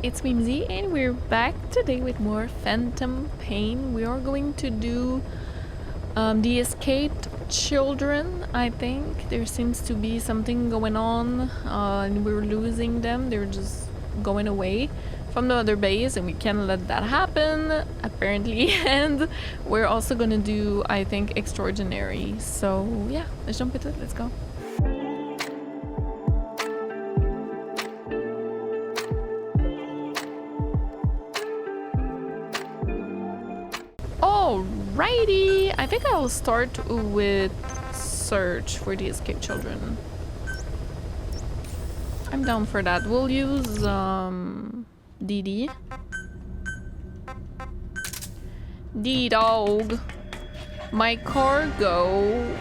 it's Mimsy and we're back today with more Phantom Pain. We are going to do the escaped children, I think. There seems to be something going on and we're losing them. They're just going away from the other base and we can't let that happen, apparently. And we're also gonna do, I think, Extraordinary. So yeah, let's jump into it. Let's go. Alrighty, I think I'll start with search for the escaped children. I'm down for that. We'll use DD. D-Dog. My cargo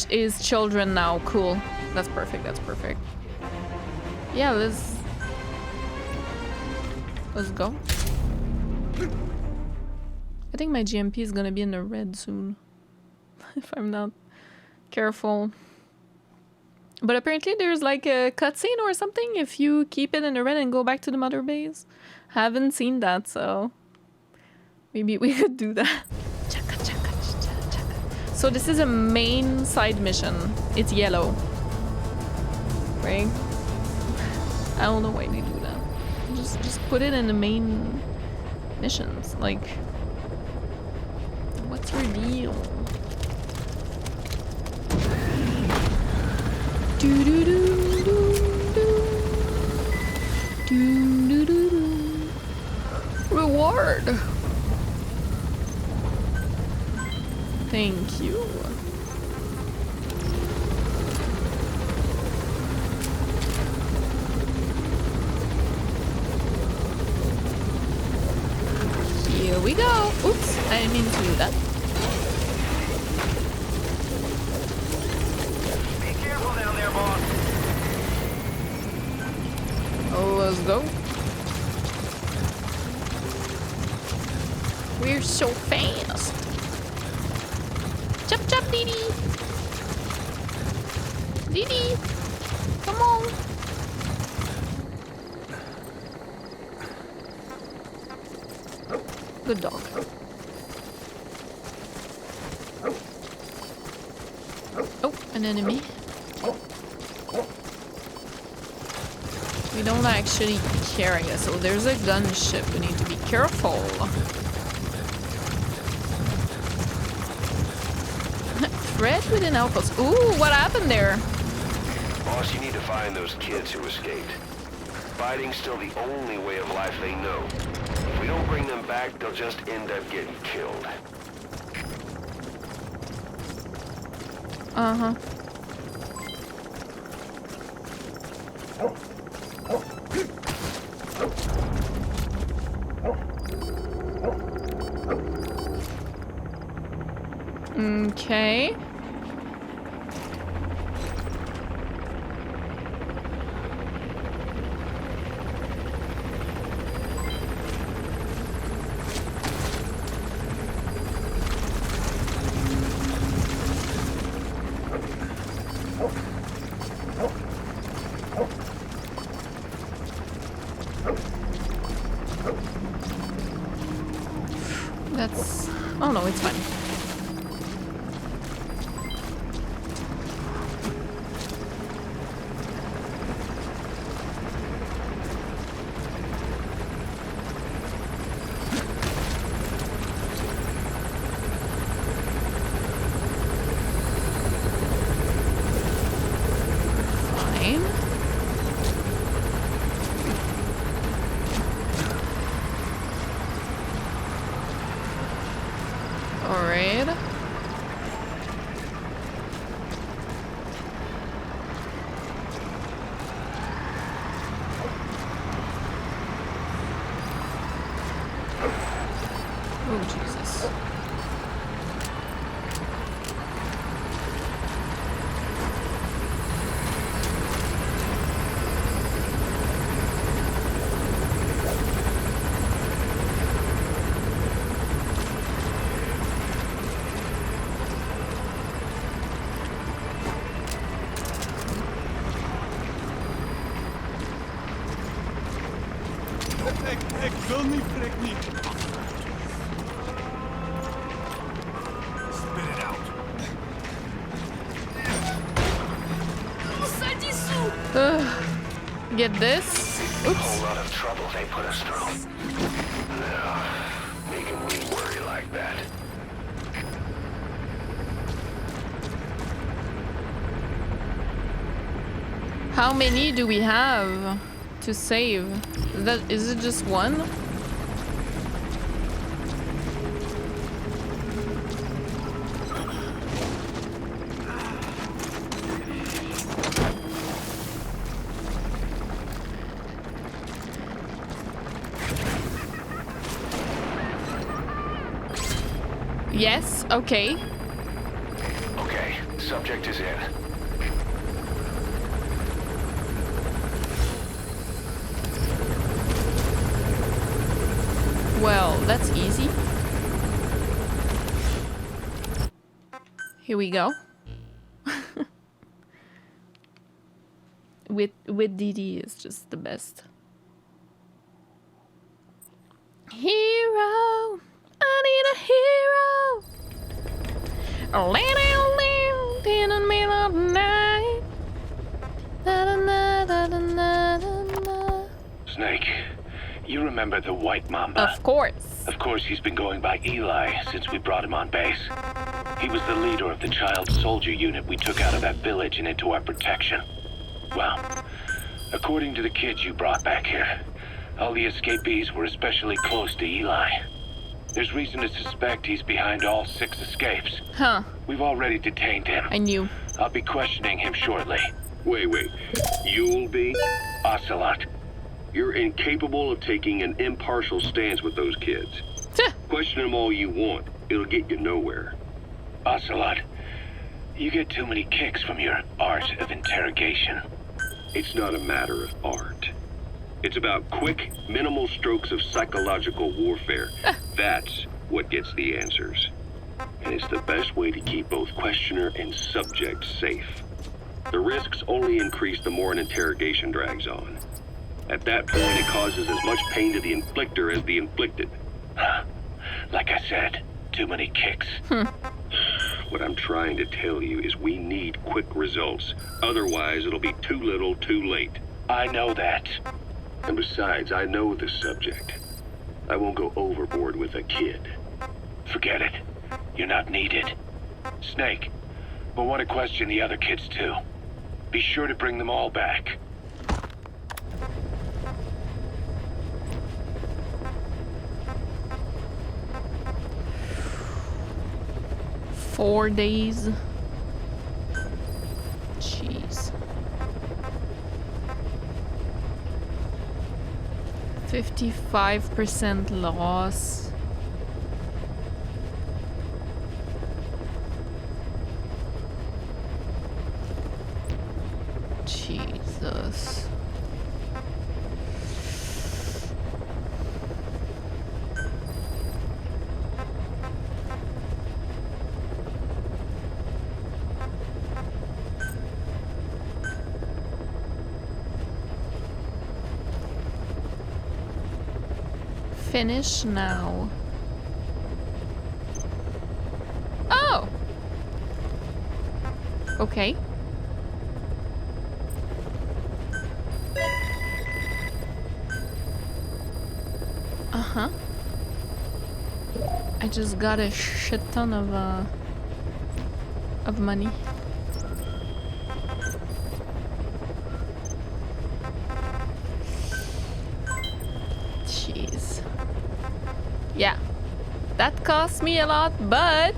is children now. Cool. That's perfect, that's perfect. Yeah, let's go. I think my GMP is gonna be in the red soon if I'm not careful. But apparently there's like a cutscene or something if you keep it in the red and go back to the mother base. Haven't seen that, so maybe we could do that. So this is a main side mission. It's yellow, right? I don't know why they do that. Just put it in the main missions, like. What's your deal? Do do do do do do do do. Reward. Thank you. Here we go. Oops, I didn't mean to do that. Be careful down there, boss. Oh, let's go. We're so fast. Chop chop, Dee Dee. Dee Dee, come on. Good dog. Oh, an enemy. We don't actually care, I guess. So there's a gunship. We need to be careful. Threat with an outpost. Ooh, what happened there? Boss, you need to find those kids who escaped. Fighting's still the only way of life they know. If we don't bring them back, they'll just end up getting killed. Uh-huh. Okay. That's... oh no, it's fine. Ik wil niet, prik niet. Spit it out. Get this. A whole lot of trouble they put us through. No, making me worry like that. How many do we have to save? Is it just one? Yes, okay. Okay, subject is in. Well, that's easy. Here we go. with DD is just the best. Hero, I need a hero. A lady lived in the middle of the night. Da, da, da, da, da, da, da. Snake, you remember the White Mamba? Of course. Of course, he's been going by Eli since we brought him on base. He was the leader of the child soldier unit we took out of that village and into our protection. Well, according to the kids you brought back here, all the escapees were especially close to Eli. There's reason to suspect he's behind all 6 escapes. Huh. We've already detained him. I knew. I'll be questioning him shortly. Wait. You'll be? Ocelot. You're incapable of taking an impartial stance with those kids. Question them all you want. It'll get you nowhere. Ocelot, you get too many kicks from your art of interrogation. It's not a matter of art. It's about quick, minimal strokes of psychological warfare. That's what gets the answers. And it's the best way to keep both questioner and subject safe. The risks only increase the more an interrogation drags on. At that point, it causes as much pain to the inflictor as the inflicted. Like I said, too many kicks. What I'm trying to tell you is we need quick results. Otherwise, it'll be too little, too late. I know that. And besides, I know the subject. I won't go overboard with a kid. Forget it. You're not needed. Snake, we'll want to question the other kids too. Be sure to bring them all back. Four days. Jeez. 55% loss. Jesus. Finish now. Oh! Okay. Uh-huh. I just got a shit ton of money. Jeez. Yeah. That cost me a lot, but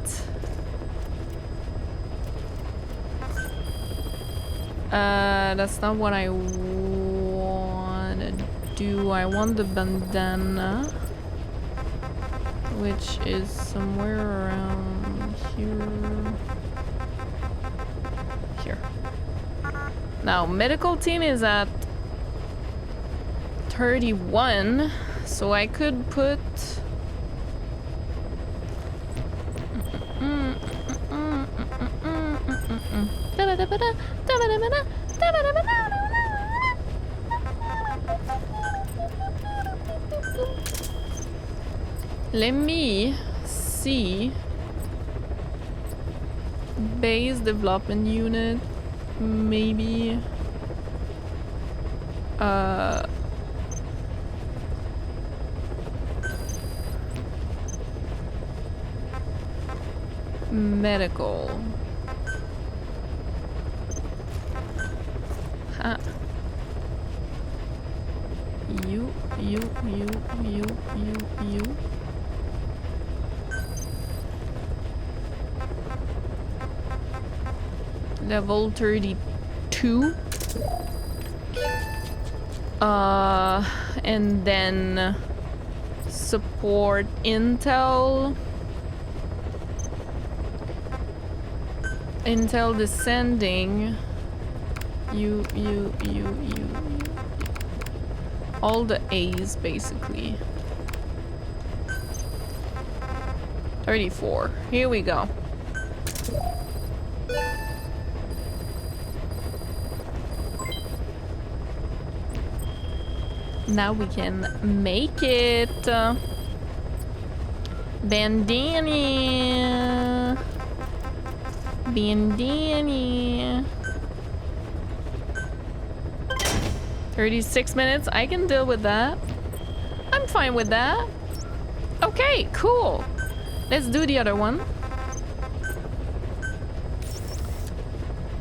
that's not what I wanna do. I want the bandana, which is somewhere around here. Here. Now, medical team is at 31, so I could put Let me see. Base development unit. Maybe. Medical. Huh. You. Level 32. And then support Intel. Intel descending. You. All the A's basically. 34. Here we go. Now we can make it. Bandana. 36 minutes. I can deal with that. I'm fine with that. Okay, cool. Let's do the other one.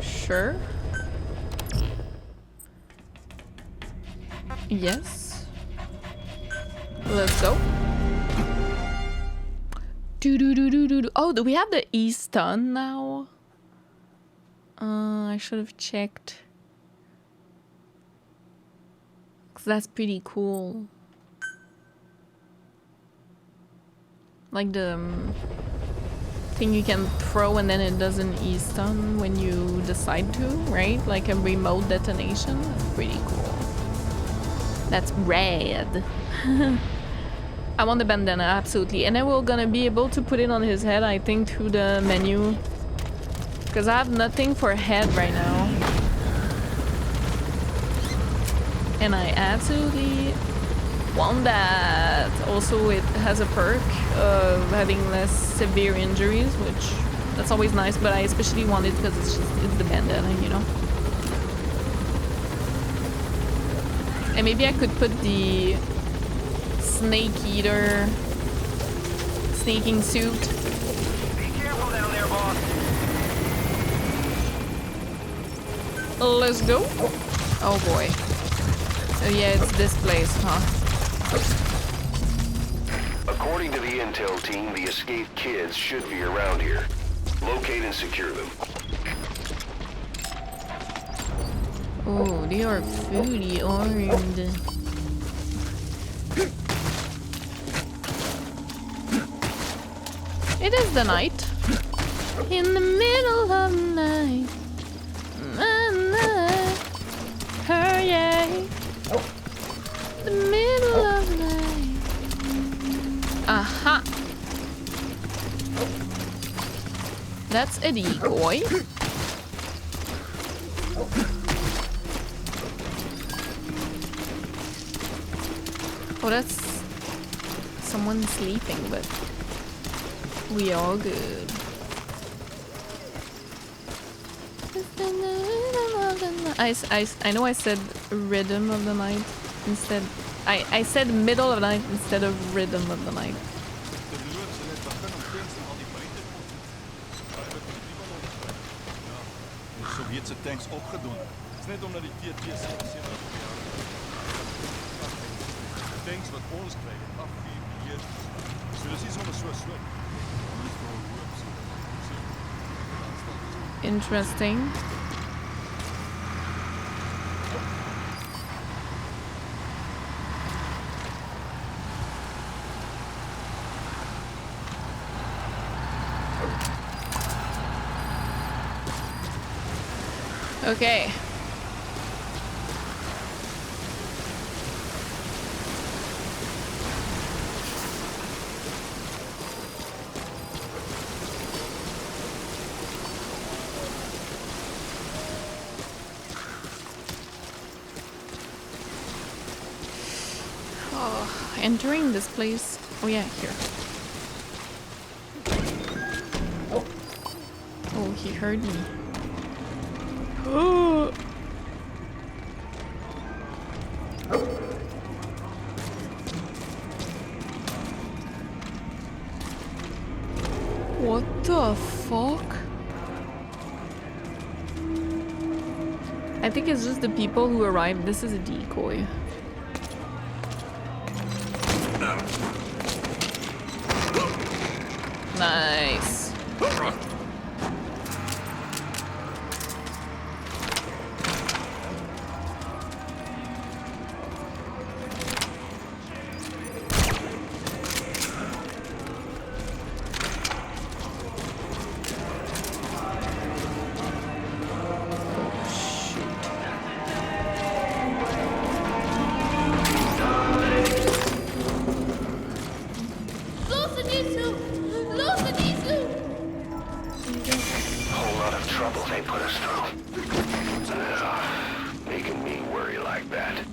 Sure. Yes. Let's go. Oh, do we have the E-stun now? I should have checked. 'Cause that's pretty cool. Like the thing you can throw and then it doesn't E-stun when you decide to, right? Like a remote detonation. That's pretty cool. That's rad. I want the bandana, absolutely. And then we're gonna be able to put it on his head, I think, through the menu. Because I have nothing for head right now. And I absolutely want that. Also, it has a perk of having less severe injuries, which that's always nice, but I especially want it because it's the bandana, you know? And maybe I could put the snake eater sneaking suit. Be careful down there, boss. Let's go. Oh boy. Oh yeah, it's this place, huh? According to the intel team, the escaped kids should be around here. Locate and secure them. Oh, they are fully armed. It is the night. In the middle of the night. Hurry. The middle of the night. Aha. That's a decoy. Oh, that's someone sleeping, but we are good. I know I said rhythm of the night instead. I said middle of the night instead of rhythm of the night. De Sovjetse tanks opgedoen. Het is net omdat die TT's tanks wat ons krijgen, afgeveerd. Zullen ze zo'n soort slot? Interesting. Okay. Oh, entering this place. Oh yeah, here. he heard me. Oh. What the fuck? I think it's just the people who arrived. This is a decoy. Nice. Whole lot of trouble they put us through. Making me worry like that.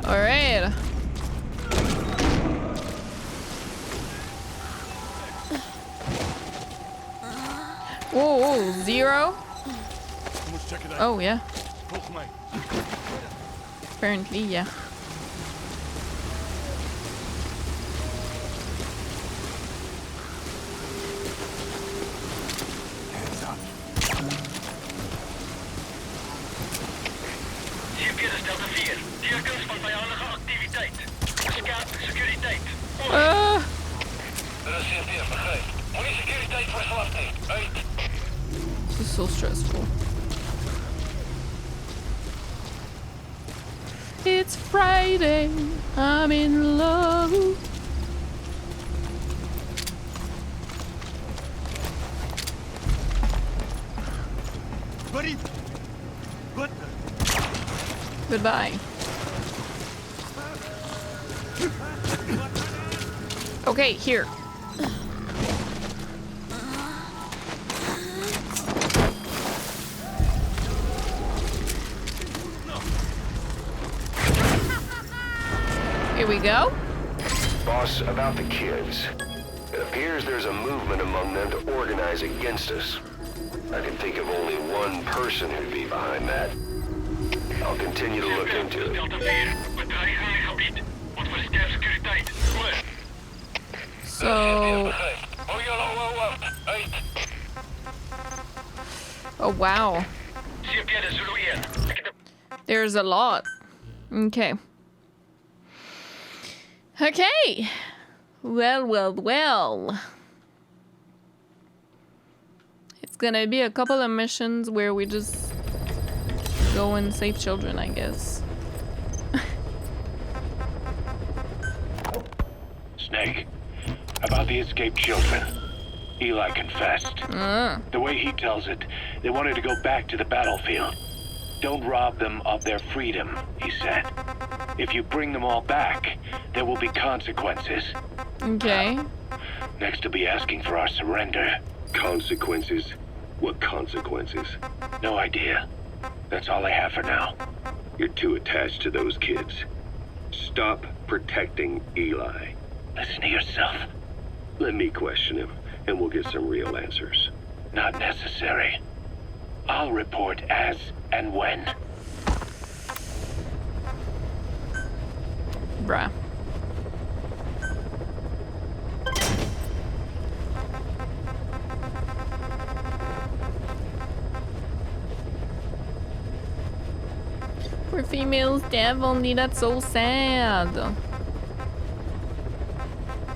All right. Whoa, 0? Oh, yeah. Apparently, yeah. Hier is Delta 4. Tekens van vijandige activiteit. Scan securiteit. Dat is CFD, begrijp. Moenie securiteit voor slachting. Uit. This is so stressful. It's Friday. I'm in love. Buddy! What the? Goodbye. Okay, here. Here we go. Boss, about the kids. It appears there's a movement among them to organize against us. I can think of only one person who'd be behind that. I'll continue to look into it. Delta 4. Bedreiging in gebied. Wat voor scan securiteit. Goed. So, oh wow. There's a lot. Okay. Okay. Well. It's gonna be a couple of missions where we just go and save children, I guess. Snake, about the escaped children. Eli confessed. The way he tells it, they wanted to go back to the battlefield. Don't rob them of their freedom, he said. If you bring them all back, there will be consequences. Okay. Next, he'll be asking for our surrender. Consequences? What consequences? No idea. That's all I have for now. You're too attached to those kids. Stop protecting Eli. Listen to yourself. Let me question him, and we'll get some real answers. Not necessary. I'll report as and when. Bruh. For females, definitely, that's so sad.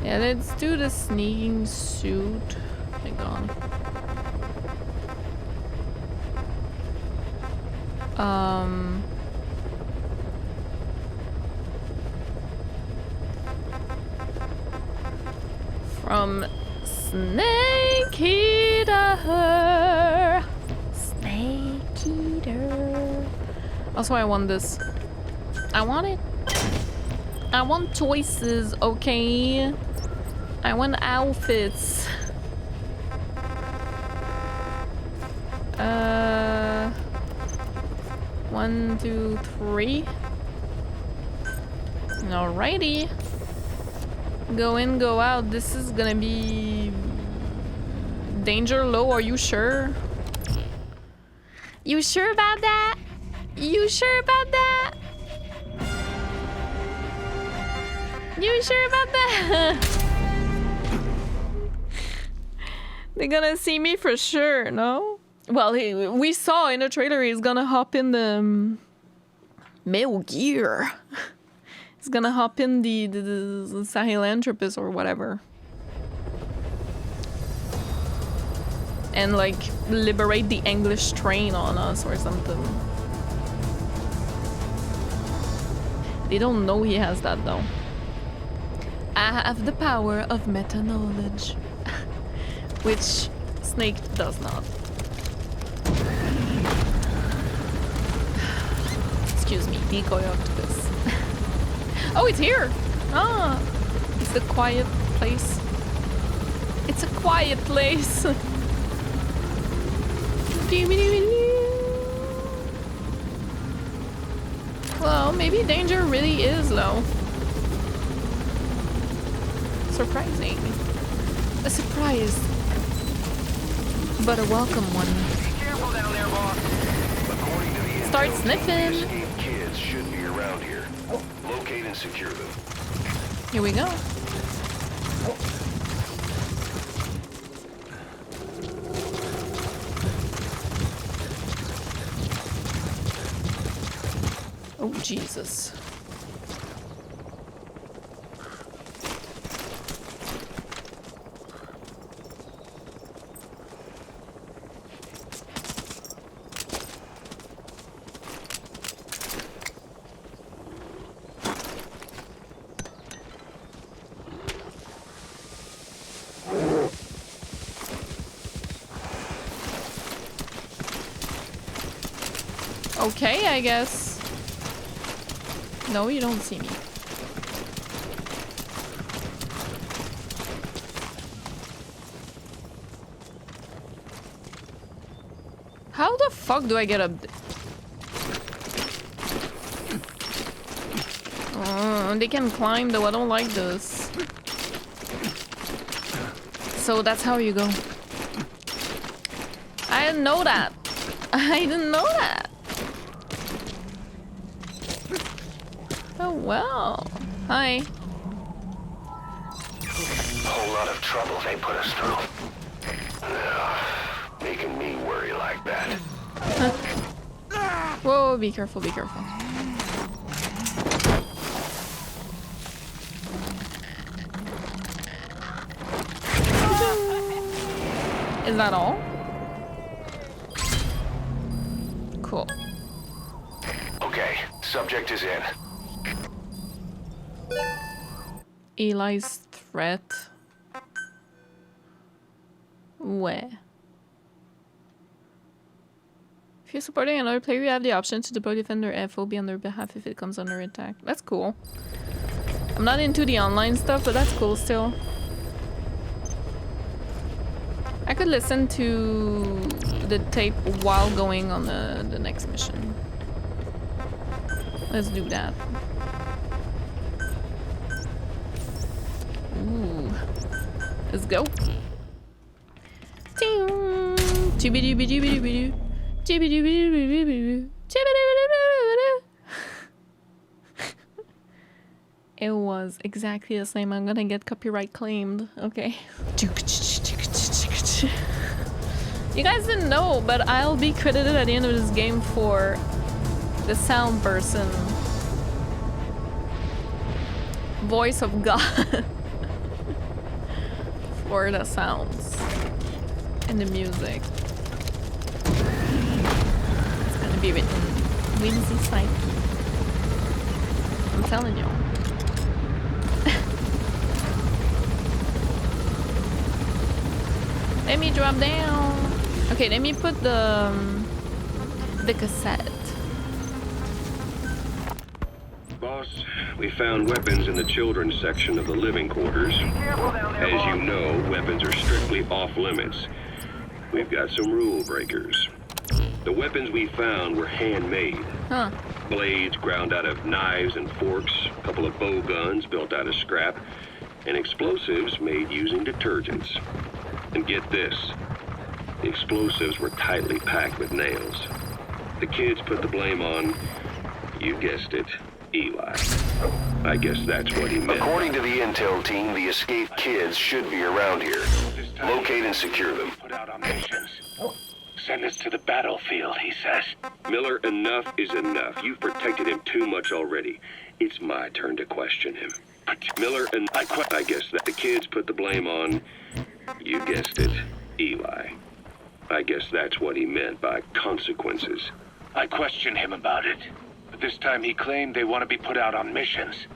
Yeah, let's do the sneaking suit. Hang on. From Snake Eater. Snake Eater. Also, I want this. I want it. I want choices, okay? I want outfits. 1, 2, 3. Alrighty. Go in, go out. This is gonna be danger low. Are you sure? You sure about that? You sure about that? You sure about that? They're gonna see me for sure, no? Well, we saw in the trailer he's gonna hop in the Metal Gear. He's gonna hop in the Sahelanthropus or whatever. And like liberate the English train on us or something. They don't know he has that though. I have the power of meta-knowledge. Which Snake does not. Excuse me, decoy octopus. Oh, it's here! Ah! It's a quiet place. It's a quiet place. Well, maybe danger really is low. Surprising. A surprise. But a welcome one. Be careful down there, boss. According to the Start intel, sniffing. the escaped kids should be around here. Locate and secure them. Here we go. Oh, Jesus. Okay, I guess. No, you don't see me. How the fuck do I get up? They can climb though, I don't like this. So that's how you go. I didn't know that. I didn't know that. Oh, well. Hi. A whole lot of trouble they put us through. Making me worry like that. Whoa, be careful, be careful. Is that all? Cool. Okay, subject is in. Eli's threat. Where? If you're supporting another player, you have the option to deploy Defender FOB on their behalf if it comes under attack. That's cool. I'm not into the online stuff, but that's cool still. I could listen to the tape while going on the next mission. Let's do that. Ooh. Let's go. It was exactly the same. I'm gonna get copyright claimed. Okay. You guys didn't know, but I'll be credited at the end of this game for the sound person. Voice of God. For the sounds and the music. It's gonna be written Whimsy Psyche. I'm telling you. Let me drop down. Okay, let me put the cassette. Boss, we found weapons in the children's section of the living quarters. As you know, weapons are strictly off limits. We've got some rule breakers. The weapons we found were handmade. Huh. Blades ground out of knives and forks, a couple of bow guns built out of scrap, and explosives made using detergents. And get this, the explosives were tightly packed with nails. The kids put the blame on, you guessed it, Eli. I guess that's what he meant. According to the intel team, the escaped kids should be around here. Locate and secure them. Put out on missions. Send us to the battlefield, he says. Miller, enough is enough. You've protected him too much already. It's my turn to question him. Miller, and I guess that the kids put the blame on, you guessed it, Eli. I guess that's what he meant by consequences. I questioned him about it, but this time he claimed they want to be put out on missions.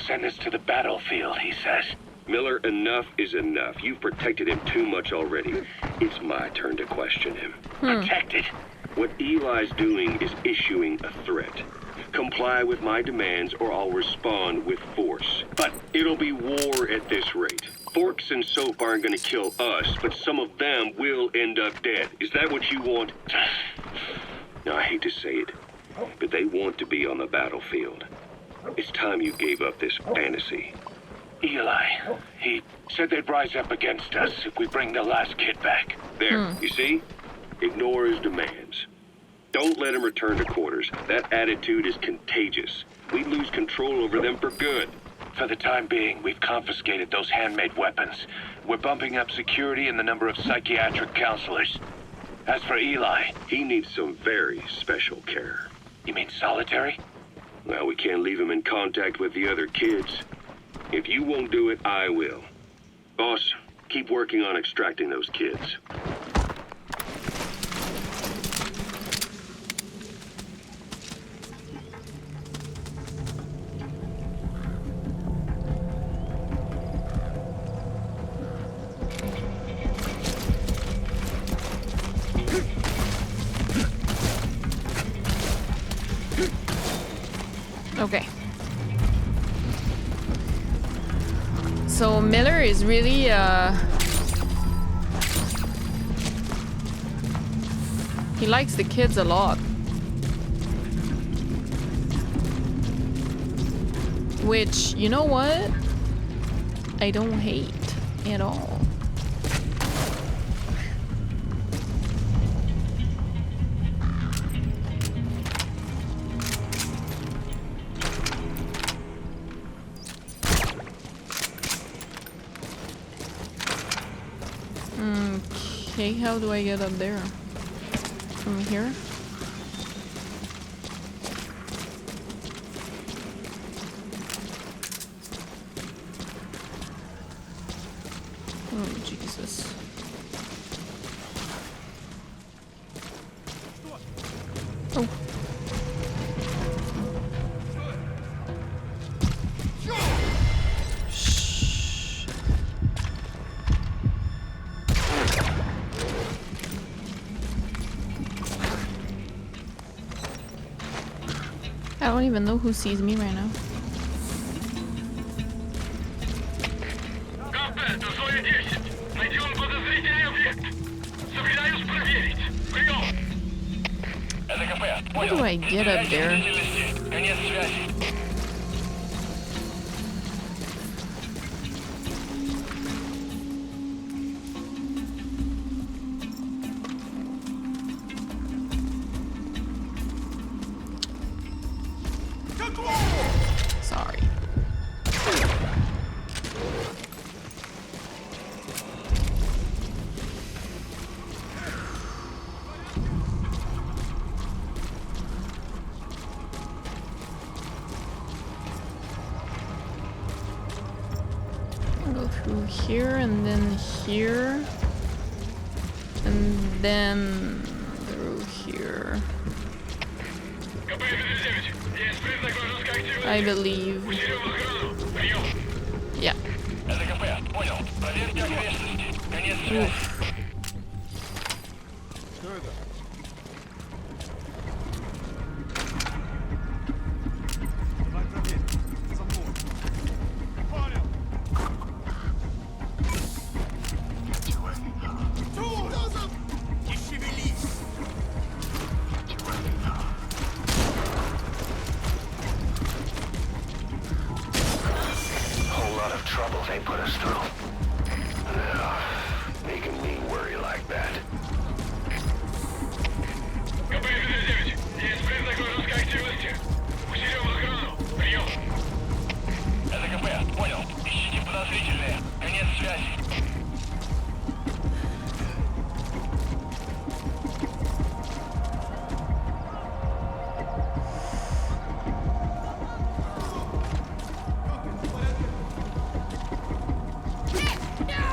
Send us to the battlefield, he says. Miller, enough is enough. You've protected him too much already. It's my turn to question him. Protected? What Eli's doing is issuing a threat. Comply with my demands or I'll respond with force. But it'll be war at this rate. Forks and soap aren't gonna kill us, but some of them will end up dead. Is that what you want? Now, I hate to say it, but they want to be on the battlefield. It's time you gave up this fantasy. Eli, he said they'd rise up against us if we bring the last kid back. There, you see? Ignore his demands. Don't let him return to quarters. That attitude is contagious. We lose control over them for good. For the time being, we've confiscated those handmade weapons. We're bumping up security and the number of psychiatric counselors. As for Eli, He needs some very special care. you mean solitary? Well, we can't leave him in contact with the other kids. If you won't do it, I will. Boss, keep working on extracting those kids. Okay. So Miller is really he likes the kids a lot. Which, you know what? I don't hate at all. Okay, how do I get up there? From here? Oh, Jesus. Oh. Shh. I don't even know who sees me right now. КП, Зоя 10. Найдем подозрительный объект. Собираюсь проверить. Прием. Это КП. How do I get up there? Конец связи. Sorry. Go through here and then here and then through here. КП 9. Есть признак вражеской активности. I believe. Усилим охрану. Прием. Yeah. Это КП. Понял. Проверьте окрестности. Конец связи. Oof. Что это? Давай проверим. За мной. Понял. Не шевелись. of trouble they put us through. No, making me worry like that. КП-29. Есть признак вражеской активности. Усилим охрану. Прием. Это КП. Понял. Ищите подозрительные. Конец связи.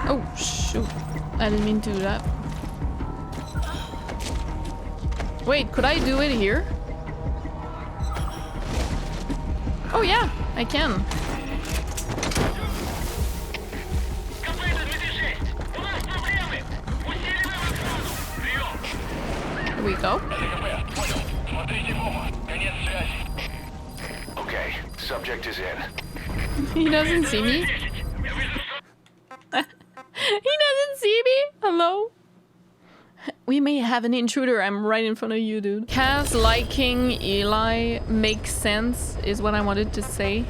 Oh, shoot. I didn't mean to do that. Wait, could I do it here? Oh yeah, I can. КП-26. У нас проблемы. Усиливаем охрану. Прием. Here we go. Это КП. Понял. Смотрите в оба. Конец связи. Okay, subject is in. He doesn't see me. He doesn't see me. Hello? We may have an intruder. I'm right in front of you, dude. Cass liking Eli makes sense, is what I wanted to say.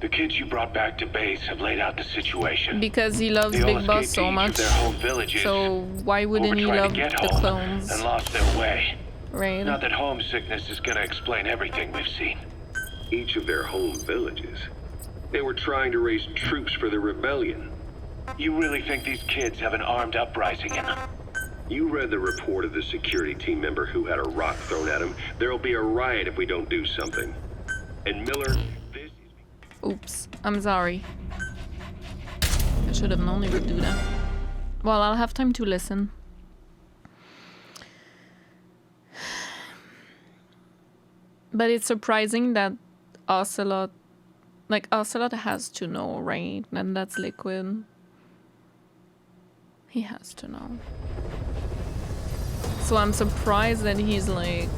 The kids you brought back to base have laid out the situation. Because he loves They all Big Boss escaped so to each much. of their home villages, So why or wouldn't were he trying love to get the home clones? and lost their way. Right? Not that homesickness is gonna explain everything we've seen. Each of their home villages. They were trying to raise troops for the rebellion. You really think these kids have an armed uprising in them? You read the report of the security team member who had a rock thrown at him. There'll be a riot if we don't do something. And Miller, this is... Oops. I'm sorry. I should have known he would do that. Well, I'll have time to listen. But it's surprising that Ocelot... Like, Ocelot has to know, right? And that's Liquid. He has to know. So I'm surprised that he's like...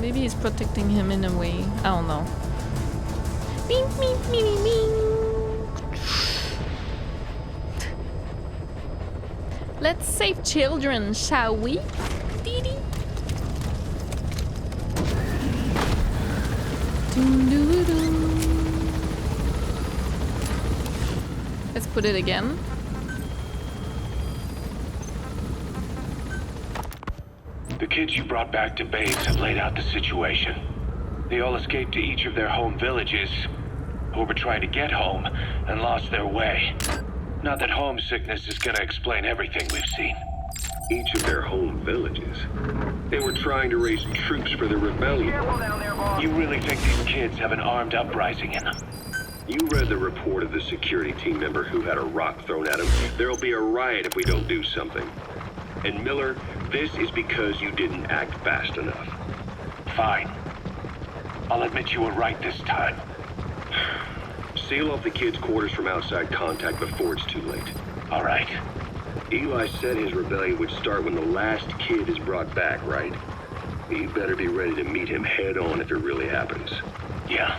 Maybe he's protecting him in a way. I don't know. Bing, bing, bing, bing, bing. Let's save children, shall we? Dee-dee. Doo-doo-doo. Let's put it again. The kids you brought back to base have laid out the situation. They all escaped to each of their home villages, or were trying to get home, and lost their way. Not that homesickness is gonna explain everything we've seen. Each of their home villages. They were trying to raise troops for the rebellion. You really think these kids have an armed uprising in them? You read the report of the security team member who had a rock thrown at him. There'll be a riot if we don't do something. And Miller, this is because you didn't act fast enough. Fine. I'll admit you were right this time. Seal off the kids' quarters from outside contact before it's too late. All right. Eli said his rebellion would start when the last kid is brought back, right? You better be ready to meet him head on if it really happens. Yeah.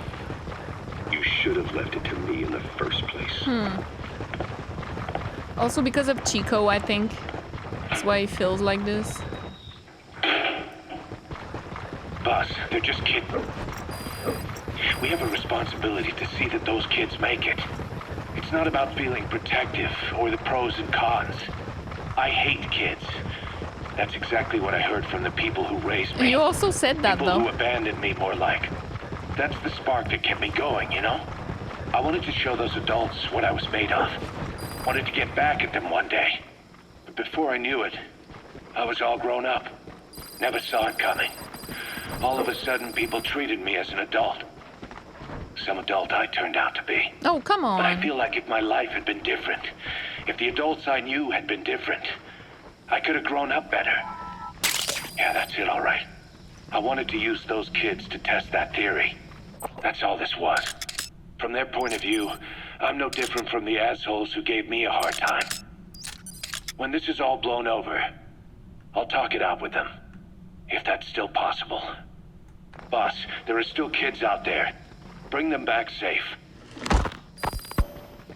You should have left it to me in the first place. Also because of Chico, I think. That's why he feels like this. Boss, they're just kids. We have a responsibility to see that those kids make it. It's not about feeling protective or the pros and cons. I hate kids. That's exactly what I heard from the people who raised me. You also said that, People who though. abandoned me, more like. That's the spark that kept me going, you know? I wanted to show those adults what I was made of. Wanted to get back at them one day. But before I knew it, I was all grown up. Never saw it coming. All of a sudden, people treated me as an adult. Some adult I turned out to be. Oh, come But I on. feel like if my life had been different, if the adults I knew had been different, I could have grown up better. Yeah, that's it, all right. I wanted to use those kids to test that theory. That's all this was. From their point of view, I'm no different from the assholes who gave me a hard time. When this is all blown over, I'll talk it out with them. If that's still possible. Boss, there are still kids out there. Bring them back safe.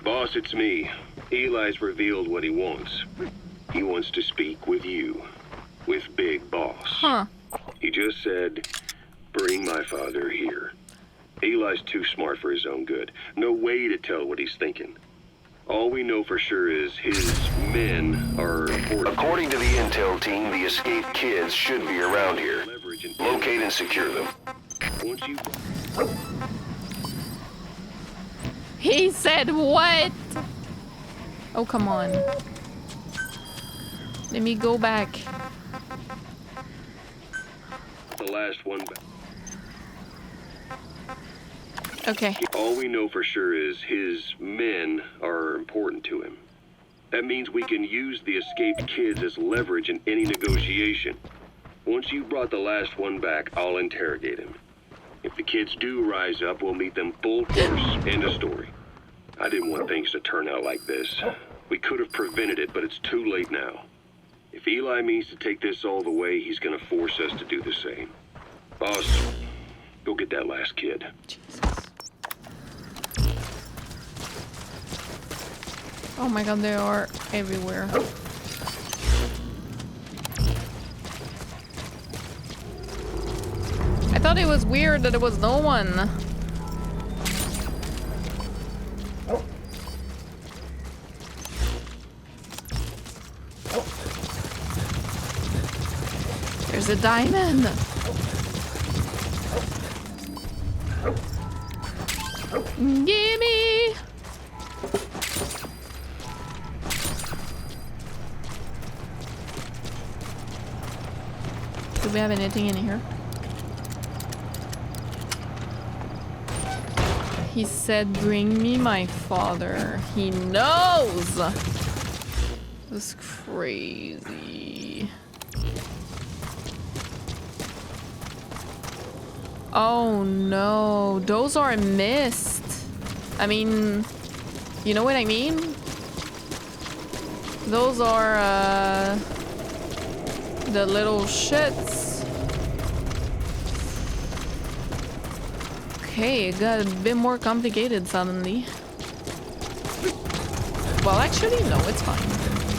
Boss, it's me. Eli's revealed what he wants. He wants to speak with you. With Big Boss. Huh. He just said, bring my father here. Eli's too smart for his own good. No way to tell what he's thinking. All we know for sure is his men are important. According to the intel team, the escaped kids should be around here. Locate and secure them. Once you... He said what? Oh, come on. Let me go back. The last one back. Okay. All we know for sure is his men are important to him. That means we can use the escaped kids as leverage in any negotiation. Once you brought the last one back, I'll interrogate him. If the kids do rise up, we'll meet them full force. End of story. I didn't want things to turn out like this. We could have prevented it, but it's too late now. If Eli means to take this all the way, he's gonna force us to do the same. Boss, go get that last kid. Jesus. Oh my god, they are everywhere. I thought it was weird that there was no one. There's a diamond. Gimme. Do we have anything in here? He said, bring me my father. He knows! That's crazy. Oh no, those are mist. I mean, you know what I mean? Those are, the little shits. Okay, it got a bit more complicated suddenly. Well, actually, no, it's fine.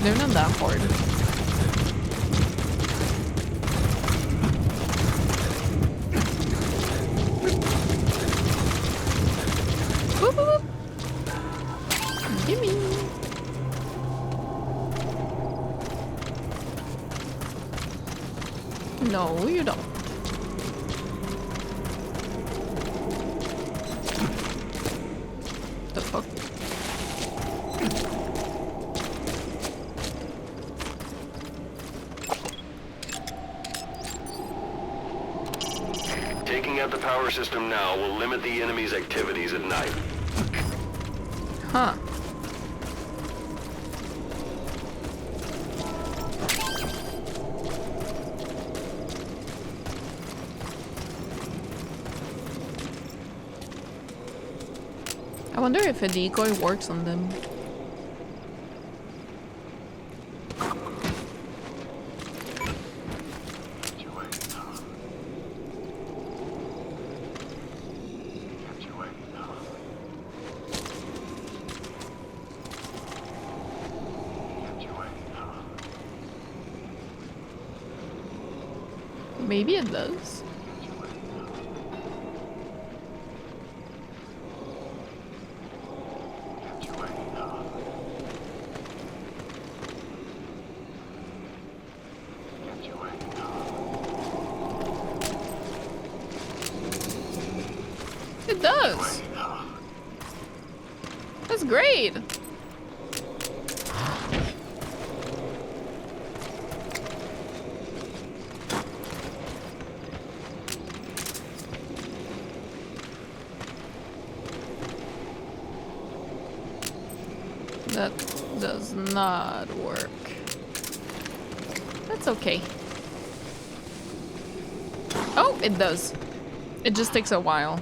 They're not that hard. Boop, boop, boop. Gimme. No, you don't. The fuck? Taking out the power system now will limit the enemy's activities at night. Huh. I wonder if a decoy works on them. Maybe it does. It does. That's great. That does not work. That's okay. Oh, it does. It just takes a while.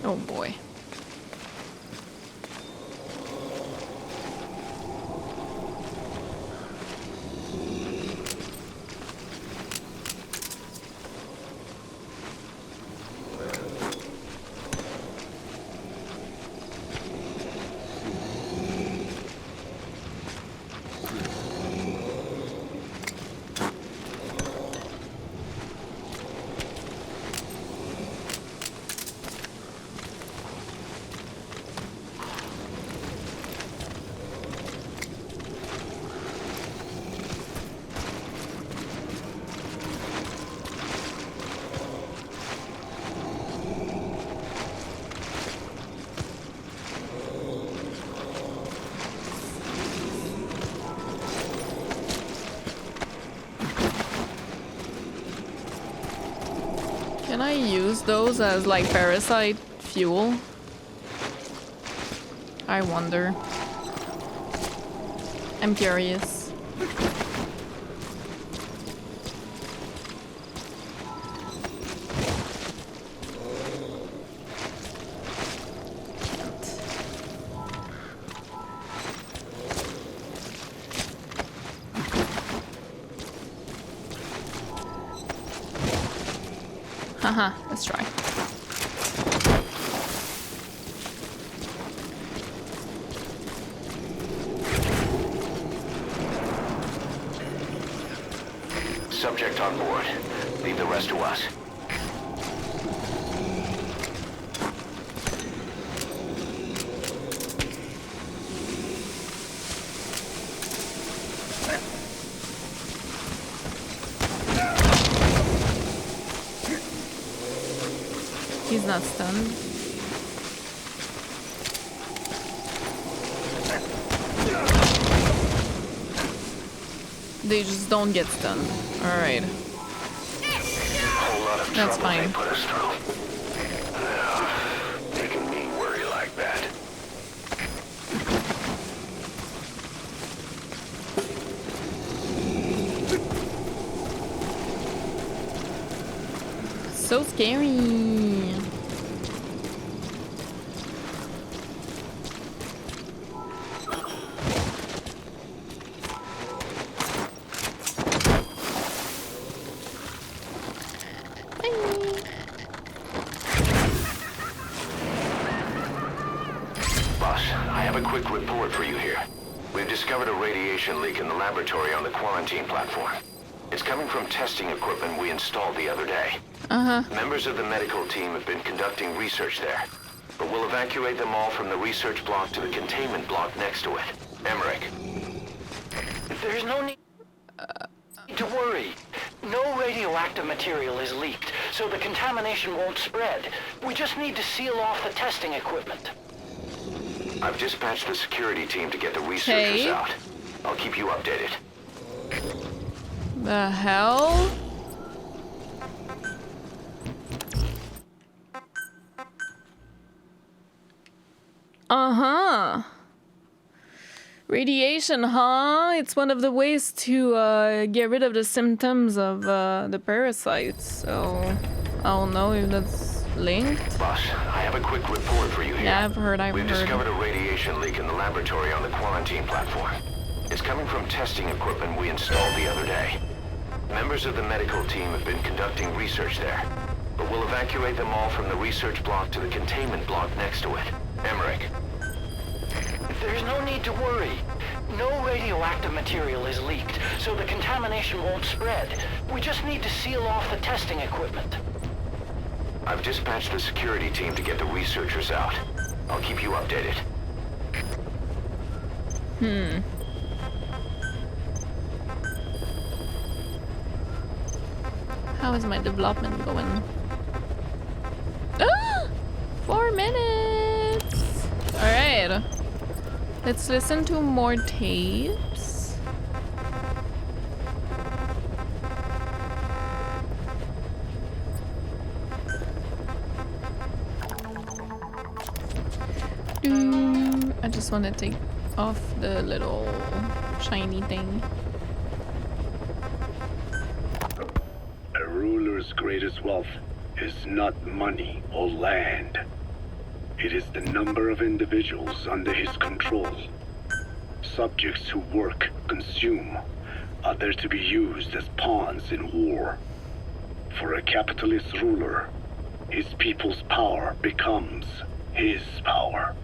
Oh boy. Can I use those as like parasite fuel? I wonder. I'm curious. Haha, let's try. Subject on board. Leave the rest to us. He's not stunned. They just don't get stunned. Alright. Whole lot of That's trouble fine. they put us through. Making me worry like that. So scary. Quick report for you here. We've discovered a radiation leak in the laboratory on the quarantine platform. It's coming from testing equipment we installed the other day. Members of the medical team have been conducting research there, but we'll evacuate them all from the research block to the containment block next to it. Emmerich. There's no need to worry. No radioactive material is leaked, so the contamination won't spread. We just need to seal off the testing equipment. I've dispatched the security team to get the researchers Okay. out. I'll keep you updated. The hell? Uh-huh. Radiation, huh? It's one of the ways to get rid of the symptoms of the parasites. So, I don't know if that's linked. Boss, I have a quick report for you here. Yeah, I've heard. We've discovered a radiation leak in the laboratory on the quarantine platform. It's coming from testing equipment we installed the other day. Members of the medical team have been conducting research there, but we'll evacuate them all from the research block to the containment block next to it. Emmerich. There's no need to worry. No radioactive material is leaked, so the contamination won't spread. We just need to seal off the testing equipment. I've dispatched the security team to get the researchers out. I'll keep you updated. How is my development going? Ah! 4 minutes! Alright. Let's listen to more tapes. I just want to take off the little shiny thing. A ruler's greatest wealth is not money or land. It is the number of individuals under his control. Subjects who work, consume, are there to be used as pawns in war. For a capitalist ruler, his people's power becomes his power.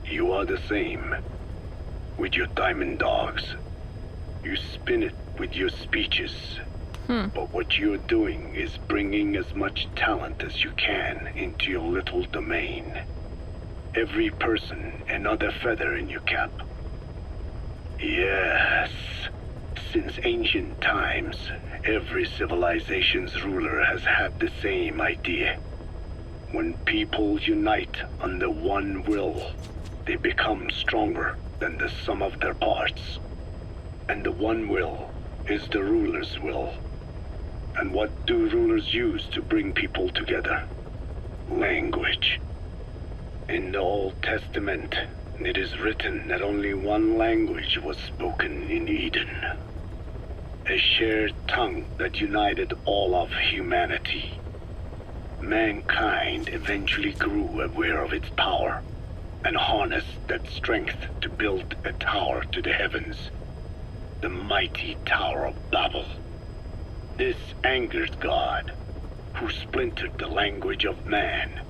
You are the same. With your diamond dogs, you spin it with your speeches. But what you're doing is bringing as much talent as you can into your little domain. Every person another feather in your cap. Yes. Since ancient times, every civilization's ruler has had the same idea. When people unite under one will, they become stronger than the sum of their parts. And the one will is the ruler's will. And what do rulers use to bring people together? Language. In the Old Testament, it is written that only one language was spoken in Eden. A shared tongue that united all of humanity. Mankind eventually grew aware of its power and harnessed that strength to build a tower to the heavens. The mighty Tower of Babel. This angered God, who splintered the language of man,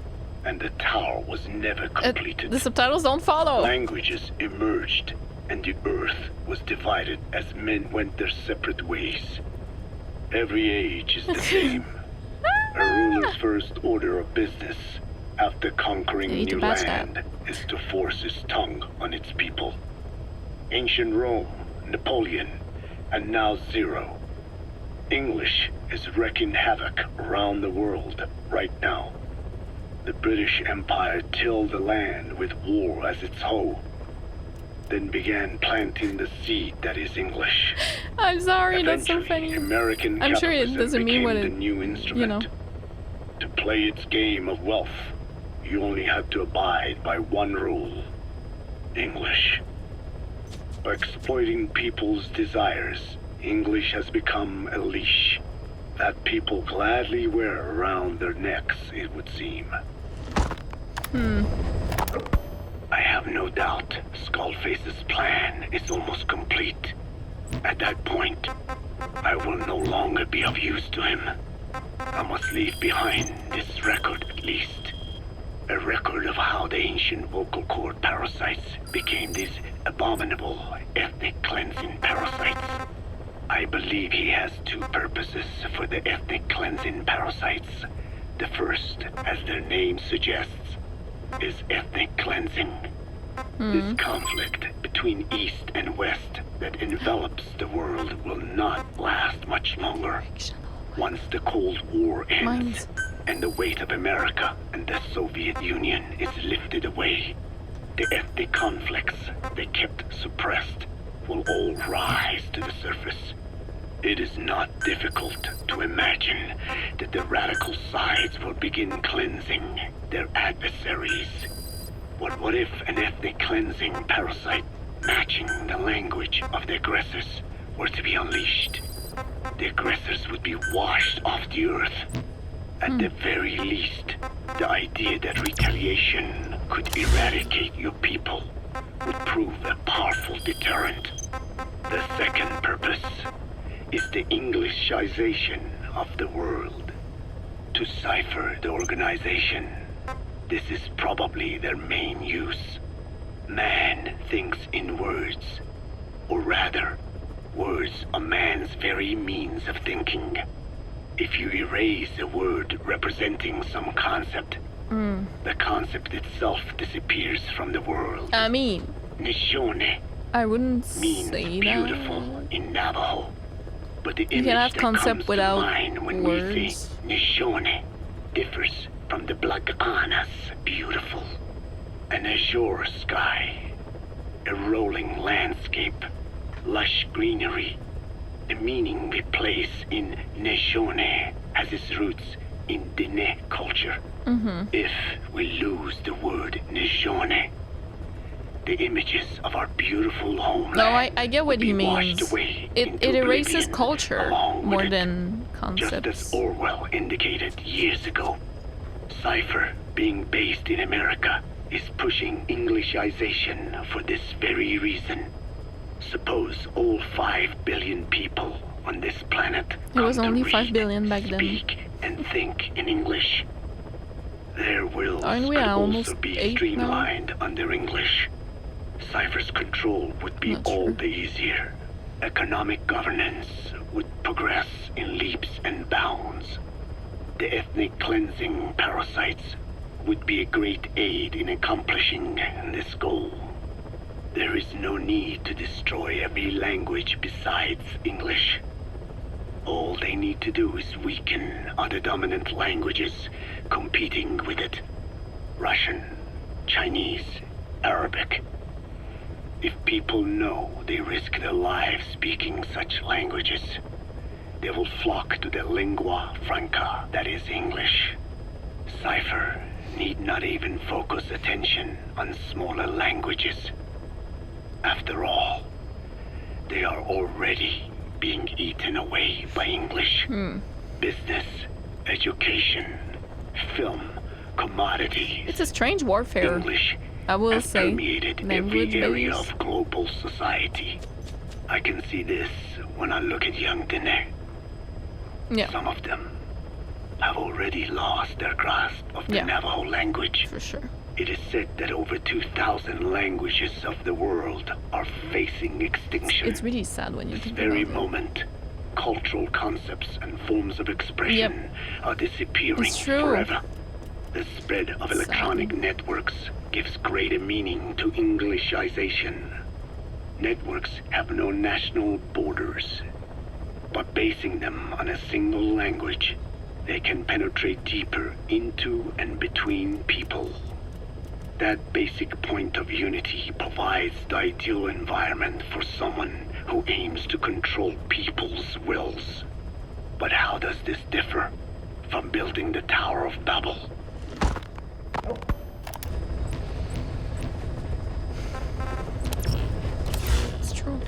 and the tower was never completed. The subtitles don't follow. Languages emerged, and the earth was divided as men went their separate ways. Every age is the same. A ruler's first order of business, after conquering new land, is to force his tongue on its people. Ancient Rome, Napoleon, and now Zero. English is wreaking havoc around the world right now. The British Empire tilled the land with war as its hoe, then began planting the seed that is English. I'm sorry, that's so funny. American I'm sure it doesn't mean what the it, new instrument. To play its game of wealth, you only had to abide by one rule: English. By exploiting people's desires, English has become a leash that people gladly wear around their necks, it would seem. I have no doubt Skullface's plan is almost complete. At that point, I will no longer be of use to him. I must leave behind this record at least. A record of how the ancient vocal cord parasites became these abominable ethnic cleansing parasites. I believe he has two purposes for the ethnic cleansing parasites. The first, as their name suggests, is ethnic cleansing. This conflict between East and West that envelops the world will not last much longer. Once the Cold War ends and the weight of America and the Soviet Union is lifted away, the ethnic conflicts they kept suppressed will all rise to the surface. It is not difficult to imagine that the radical sides will begin cleansing their adversaries. But what if an ethnic cleansing parasite matching the language of the aggressors were to be unleashed? The aggressors would be washed off the earth. At the very least, the idea that retaliation could eradicate your people would prove a powerful deterrent. The second purpose is the Englishization of the world. To cipher the organization, this is probably their main use. Man thinks in words, or rather, words are man's very means of thinking. If you erase a word representing some concept, the concept itself disappears from the world. I mean, Nishone I wouldn't means say beautiful that. in Navajo. But the You image can have that concept comes without to mind when words. we say Nishone differs from the Blagana's beautiful. An azure sky, a rolling landscape, lush greenery. The meaning we place in Neshone has its roots in Dene culture. If we lose the word Neshone, the images of our beautiful homeland No, I get what will he be washed means. away It into erases oblivion culture along with more it. than Just as concepts. Orwell indicated years ago, Cypher, being based in America, is pushing Englishization for this very reason. Suppose all 5 billion people on this planet It was come to only 5 read, billion back then. speak, and think in English. Their wills Aren't we could almost also be 8 now? streamlined under English. Cypher's control would be Not all sure. the easier. Economic governance would progress in leaps and bounds. The ethnic cleansing parasites would be a great aid in accomplishing this goal. There is no need to destroy every language besides English. All they need to do is weaken other dominant languages competing with it. Russian, Chinese, Arabic. If people know they risk their lives speaking such languages, they will flock to the lingua franca, that is English. Cipher need not even focus attention on smaller languages. After all, they are already being eaten away by English. Business, education, film, commodities. It's a strange warfare, English I will has say. permeated every Language area based. of global society. I can see this when I look at young Dene. Yeah, Some of them have already lost their grasp of the Yeah. Navajo language. for sure. It is said that over 2,000 languages of the world are facing extinction. It's really sad when you This think very about it. moment, cultural concepts and forms of expression are disappearing It's true. forever. The spread of electronic networks gives greater meaning to Englishization. Networks have no national borders. By basing them on a single language, they can penetrate deeper into and between people. That basic point of unity provides the ideal environment for someone who aims to control people's wills. But how does this differ from building the Tower of Babel? It's true.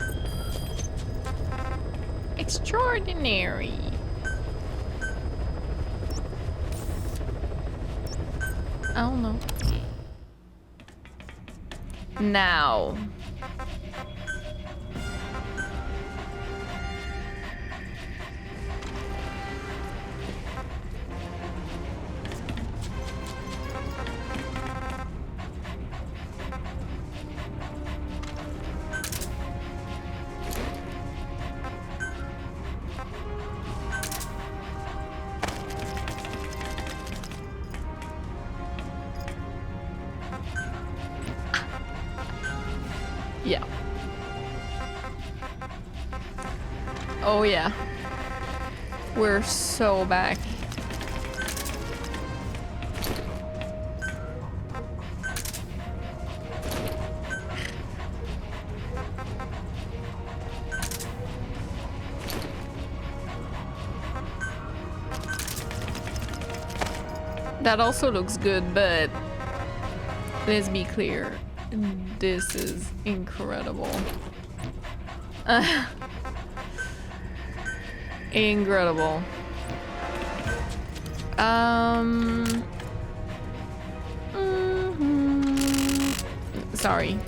Extraordinary. I don't know. Now. Yeah. Oh yeah. We're so back. That also looks good, but let's be clear. This is incredible. Incredible. Sorry.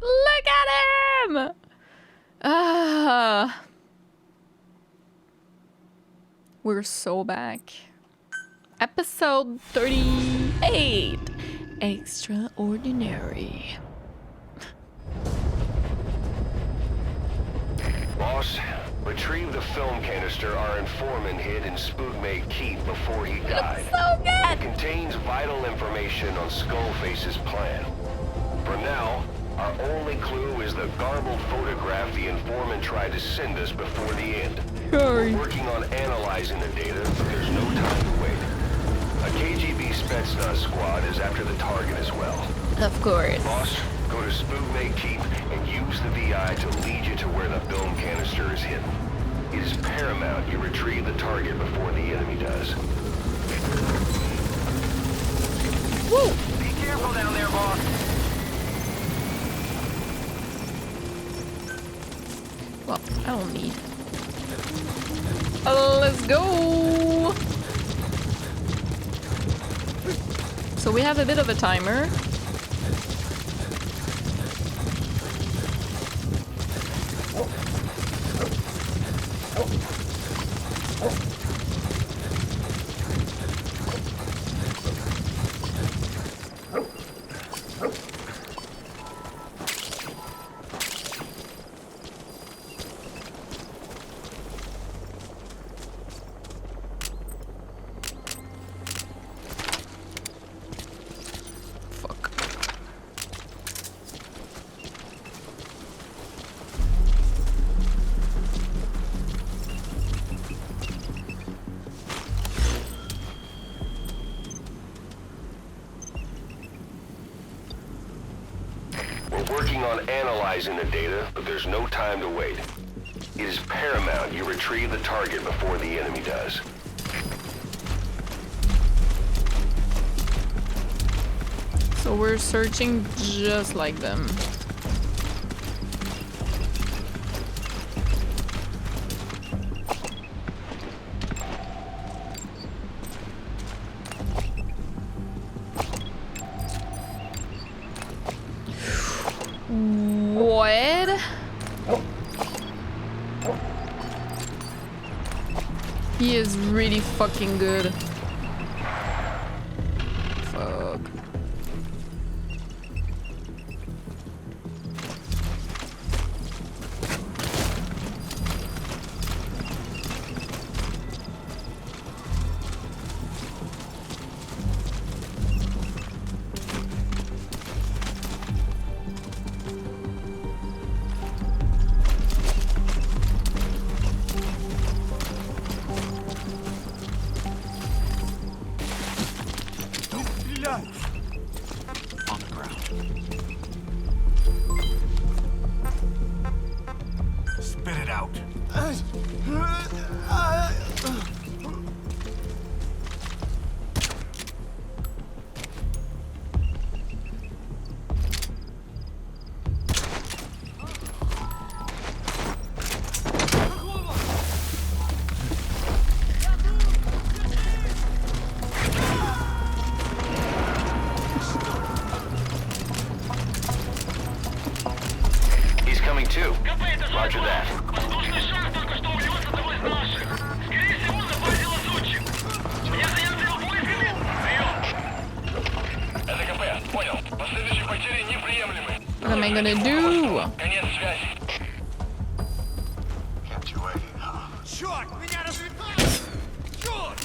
Look at him! We're so back. Episode 38. Extraordinary. Boss, retrieve the film canister our informant hid in Spookmate Keep before he died. So good! It contains vital information on Skullface's plan. For now, our only clue is the garbled photograph the informant tried to send us before the end. Sorry. We're working on analyzing the data, but there's no time to wait. A KGB Spetsnaz squad is after the target as well. Of course. Boss, go to Spookmate Keep and use the VI to lead you to where the film canister is hidden. It is paramount you retrieve the target before the enemy does. Woo! Be careful down there, boss. Well, I don't need. Let's go! So we have a bit of a timer. working on analyzing the data, but there's no time to wait. It is paramount you retrieve the target before the enemy does. So we're searching just like them. What? He is really fucking good. Fuck. On the ground. Spit it out. He's coming too. Roger that. Воздушный шар только что увез одного из наших. Скорее всего, запустил лазутчик. Меня заняты поисками. Прием. Это КП. Понял. Последующие потери неприемлемы. What am I gonna do? Конец связи. Черт, меня развлекают! Черт!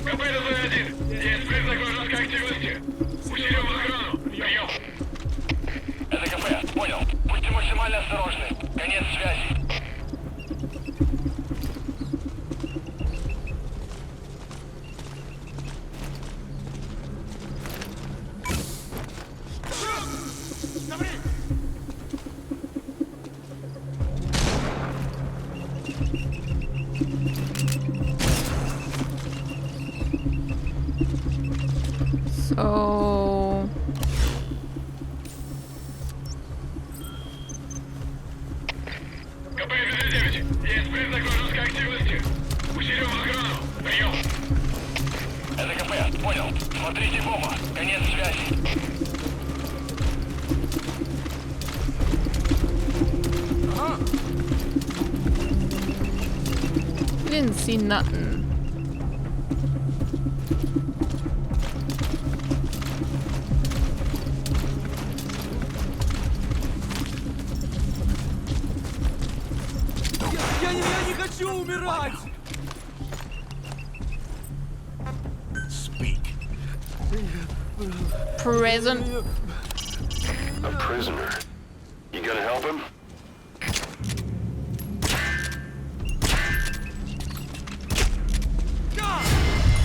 КП это З1. Есть признак вражеской активности. Усилим охрану. Прием. Это КП. Понял. Будьте максимально осторожны. Конец связи. So... КП-59. Есть признак вражеской активности. Усилим охрану. Прием. Это КП. Понял. Смотрите в оба. Конец связи. Didn't see nothing. Я не хочу умирать! Speak. Present. A prisoner. You gonna help him?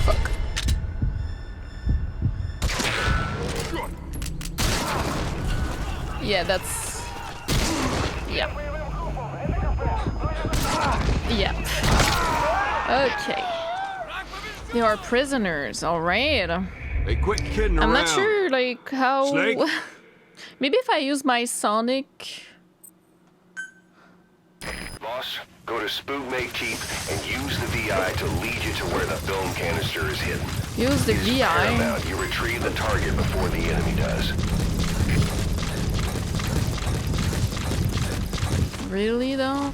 Fuck. Yeah, that's... Yeah. Yeah. Okay. They are prisoners, alright. Hey, quit kidding I'm around. not sure, like, how... Snake? Maybe if I use my Sonic... Boss, go to Spookmate Keep and use the VI to lead you to where the film canister is hidden. Use the It is VI. paramount you retrieve the target before the enemy does. Really, though?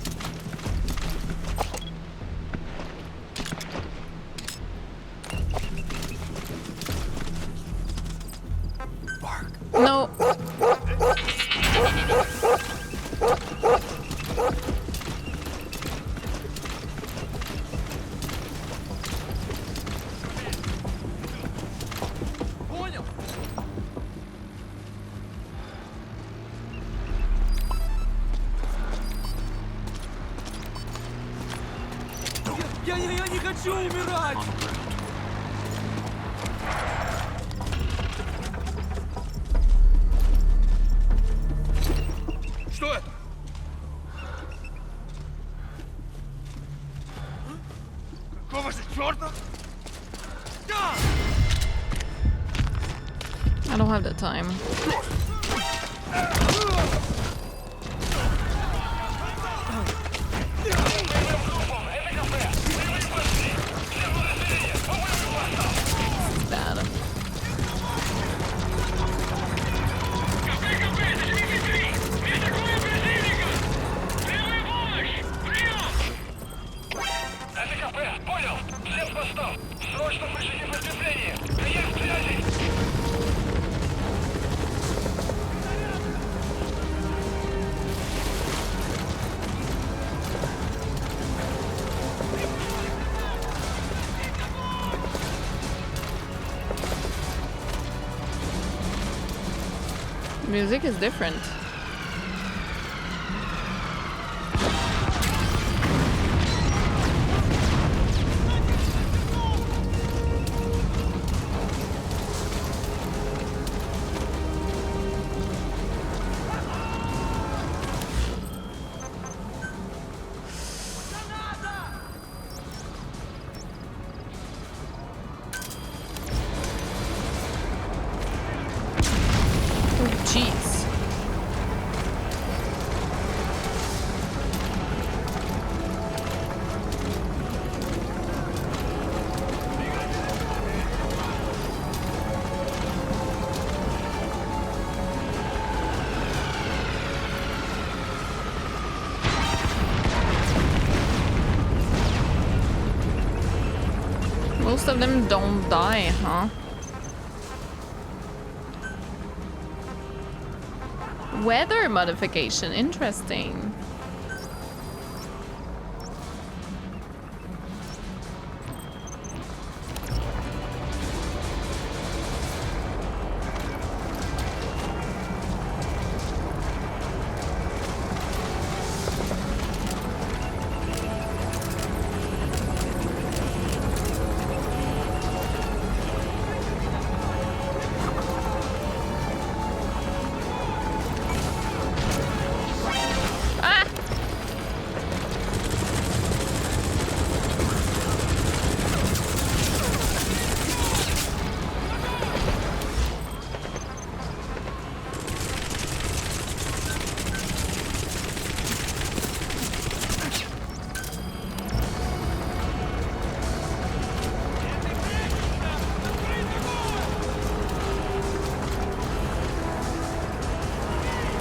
No. Понял? Я не хочу умирать! Что это? Какого же черта? I don't have the time. Bad. Music is different. Jeez. Most of them don't die, huh? Weather modification, interesting.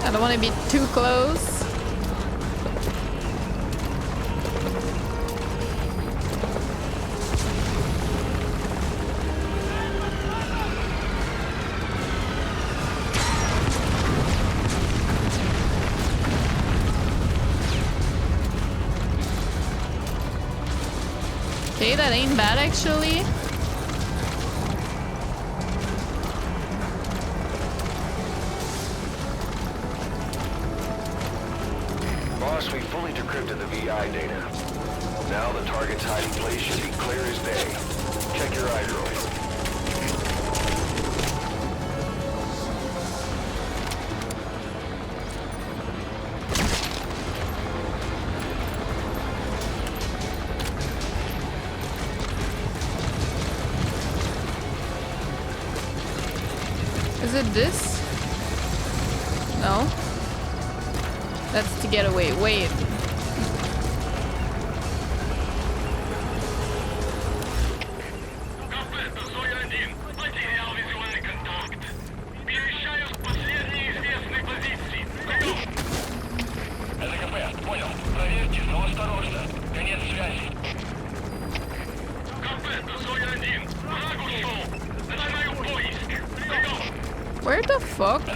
I don't want to be too close. Okay, that ain't bad actually. Boss, we fully decrypted the VI data. Now the target's hiding place should be clear as day. Check your iDroid. Is it this? No. That's to get away. Wait. Where the fuck? Oh.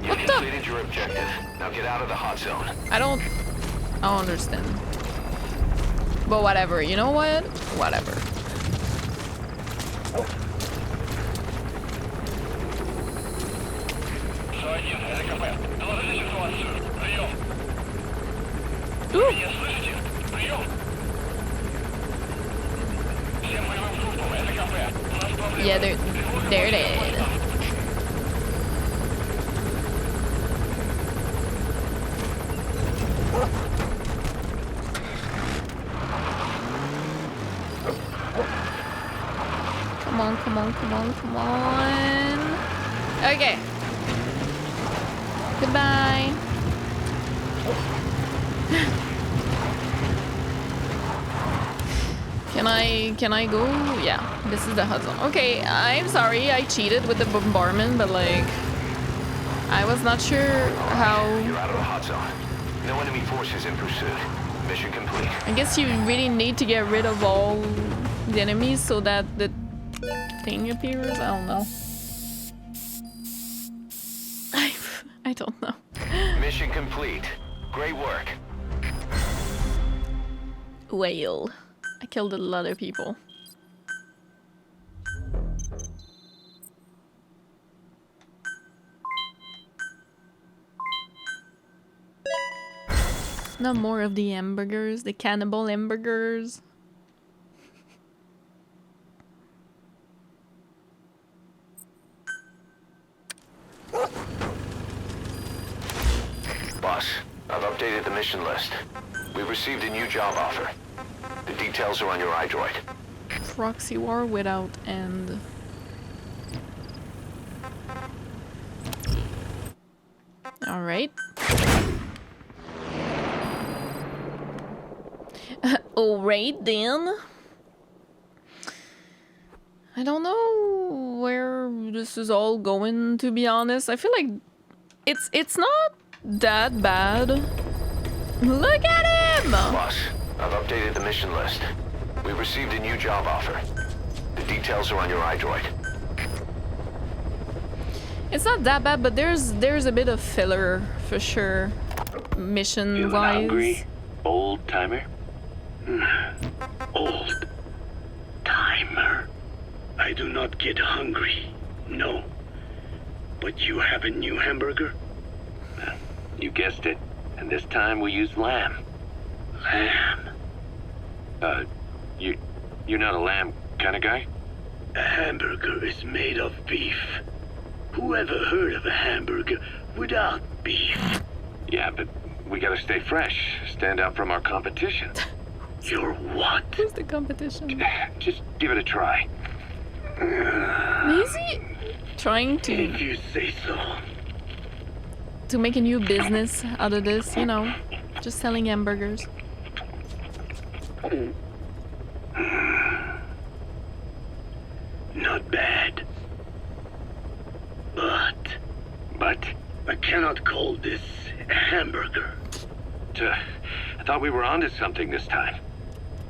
What the? Completed your objective. Now get out of the hot zone. I don't understand. But whatever, you know what? Whatever. Ooh. Yeah, there it is. Come on, come on, come on, come on. Okay. Goodbye. Can I go? Yeah, this is the hot zone. Okay, I'm sorry I cheated with the bombardment, but like I was not sure how. You're out of the hot zone. No enemy forces in pursuit. Mission complete. I guess you really need to get rid of all the enemies so that the thing appears. I don't know. I don't know. Mission complete. Great work. Whale. I killed a lot of people. No more of the hamburgers, the cannibal hamburgers. Boss, I've updated the mission list. We've received a new job offer. The details are on your iDroid. Proxy war without end. Alright. Alright then. I don't know where this is all going, to be honest. I feel like it's not that bad. Look at him! Boss, I've updated the mission list. We've received a new job offer. The details are on your iDroid. It's not that bad, but there's a bit of filler for sure, mission Feeling wise. hungry, old timer? Old timer. I do not get hungry, no. But you have a new hamburger? You guessed it. And this time we use lamb. Lamb? You're not a lamb kind of guy? A hamburger is made of beef. Who ever heard of a hamburger without beef? Yeah, but we gotta stay fresh, stand out from our competition. You're what? Who's the competition? Just give it a try. Is he trying If you say so. to make a new business out of this, you know, just selling hamburgers? Not bad. But I cannot call this a hamburger. I thought we were onto something this time.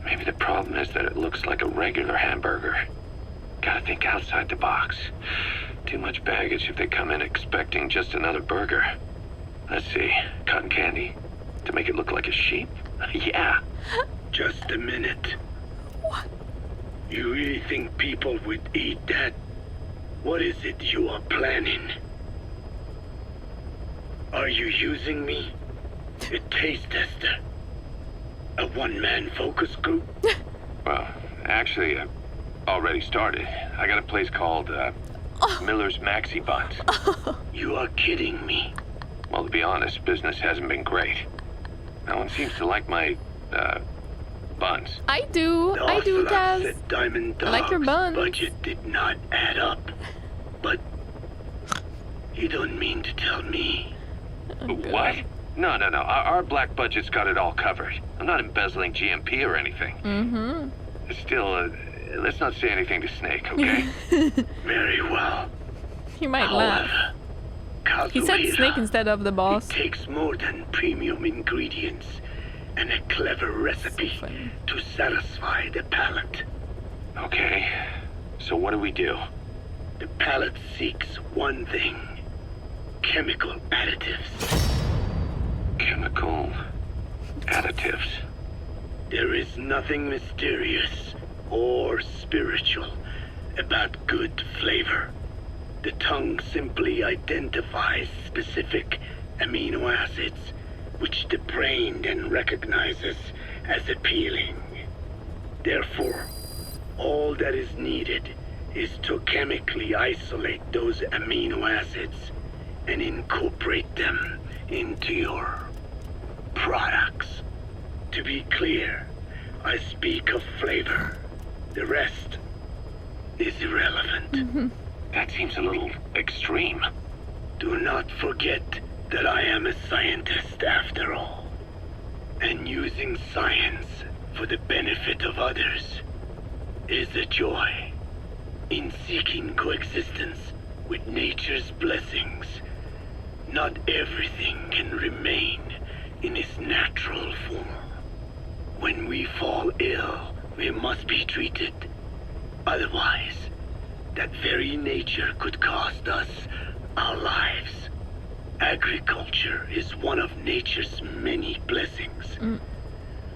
Maybe the problem is that it looks like a regular hamburger. Gotta think outside the box. Too much baggage if they come in expecting just another burger. Let's see, cotton candy to make it look like a sheep? Yeah. Just a minute. What? You really think people would eat that? What is it you are planning? Are you using me? A taste tester? A one-man focus group? Well, actually, I've already started. I got a place called, Miller's Maxi Buns. You are kidding me. Well, to be honest, business hasn't been great. No one seems to like my, buns. I do, Kaz. Diamond I like your Dog's buns. budget did not add up. But you don't mean to tell me. Oh, What? No. Our black budget's got it all covered. I'm not embezzling GMP or anything. Mm-hmm. Still, let's not say anything to Snake, okay? Very well. He might laugh. He said Calzuleta, Snake instead of the boss. It takes more than premium ingredients and a clever recipe funny. to satisfy the palate. Okay, so what do we do? The palate seeks one thing. Chemical additives. Chemical additives. There is nothing mysterious or spiritual about good flavor. The tongue simply identifies specific amino acids, which the brain then recognizes as appealing. Therefore, all that is needed is to chemically isolate those amino acids and incorporate them into your products. To be clear, I speak of flavor. The rest is irrelevant. That seems a little extreme. Do not forget that I am a scientist after all. And using science for the benefit of others is a joy. In seeking coexistence with nature's blessings, not everything can remain in its natural form. When we fall ill, we must be treated. Otherwise, that very nature could cost us our lives. Agriculture is one of nature's many blessings.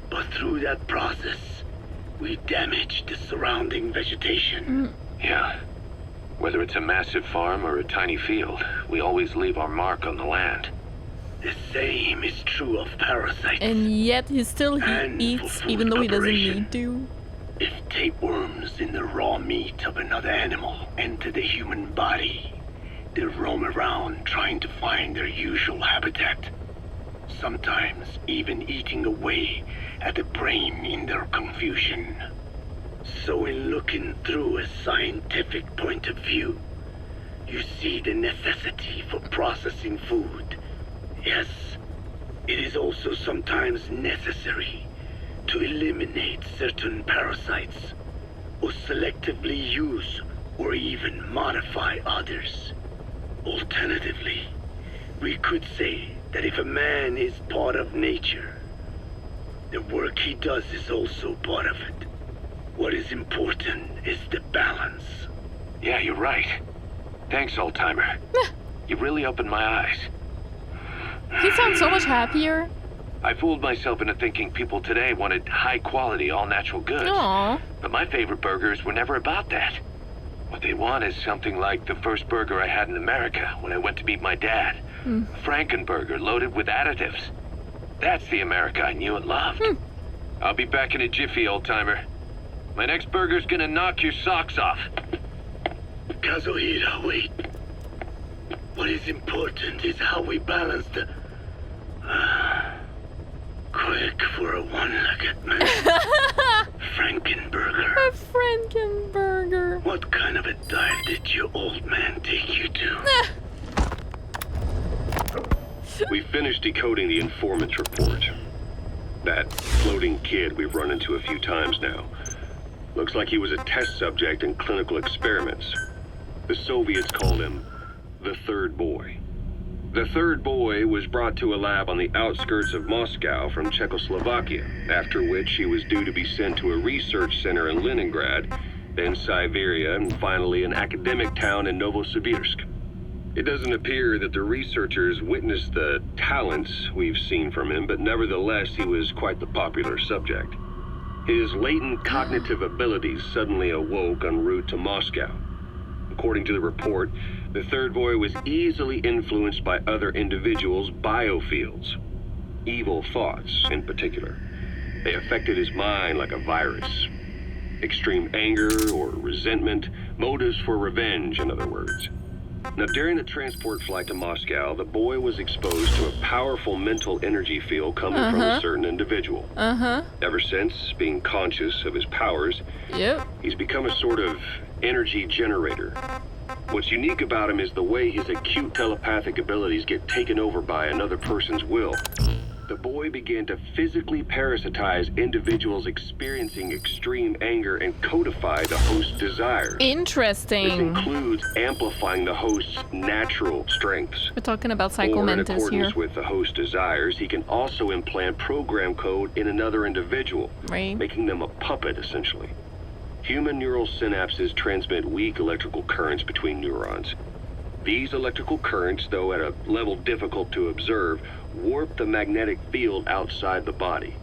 But through that process, we damage the surrounding vegetation. Yeah. Whether it's a massive farm or a tiny field, we always leave our mark on the land. The same is true of parasites. And yet he And eats, for food even though he doesn't preparation. need to. If tapeworms in the raw meat of another animal enter the human body, they roam around trying to find their usual habitat. Sometimes even eating away at the brain in their confusion. So in looking through a scientific point of view, you see the necessity for processing food. Yes, it is also sometimes necessary to eliminate certain parasites, or selectively use or even modify others. Alternatively, we could say that if a man is part of nature, the work he does is also part of it. What is important is the balance. Yeah, you're right. Thanks, old-timer. You really opened my eyes. He sounds so much happier. I fooled myself into thinking people today wanted high-quality, all-natural goods. Aww. But my favorite burgers were never about that. What they want is something like the first burger I had in America when I went to meet my dad. A Frankenburger loaded with additives. That's the America I knew and loved. I'll be back in a jiffy, old-timer. My next burger's gonna knock your socks off. Kazuhira, wait. What is important is how we balance the... quick for a one-legged man. Frankenburger. A Frankenburger. What kind of a dive did your old man take you to? We finished decoding the informant's report. That floating kid we've run into a few times now. Looks like he was a test subject in clinical experiments. The Soviets called him the Third Boy. The Third Boy was brought to a lab on the outskirts of Moscow from Czechoslovakia, after which he was due to be sent to a research center in Leningrad, then Siberia, and finally an academic town in Novosibirsk. It doesn't appear that the researchers witnessed the talents we've seen from him, but nevertheless he was quite the popular subject. His latent cognitive abilities suddenly awoke en route to Moscow. According to the report, the Third Boy was easily influenced by other individuals' biofields. Evil thoughts, in particular. They affected his mind like a virus. Extreme anger or resentment, motives for revenge, in other words. Now, during the transport flight to Moscow, the boy was exposed to a powerful mental energy field coming from a certain individual. Ever since, being conscious of his powers, he's become a sort of energy generator. What's unique about him is the way his acute telepathic abilities get taken over by another person's will. The boy began to physically parasitize individuals experiencing extreme anger and codify the host's desires. Interesting. This includes amplifying the host's natural strengths. We're talking about Or Psycho in Mantis accordance here. with the host's desires, he can also implant program code in another individual, Right. making them a puppet, essentially. Human neural synapses transmit weak electrical currents between neurons. These electrical currents, though at a level difficult to observe, warp the magnetic field outside the body.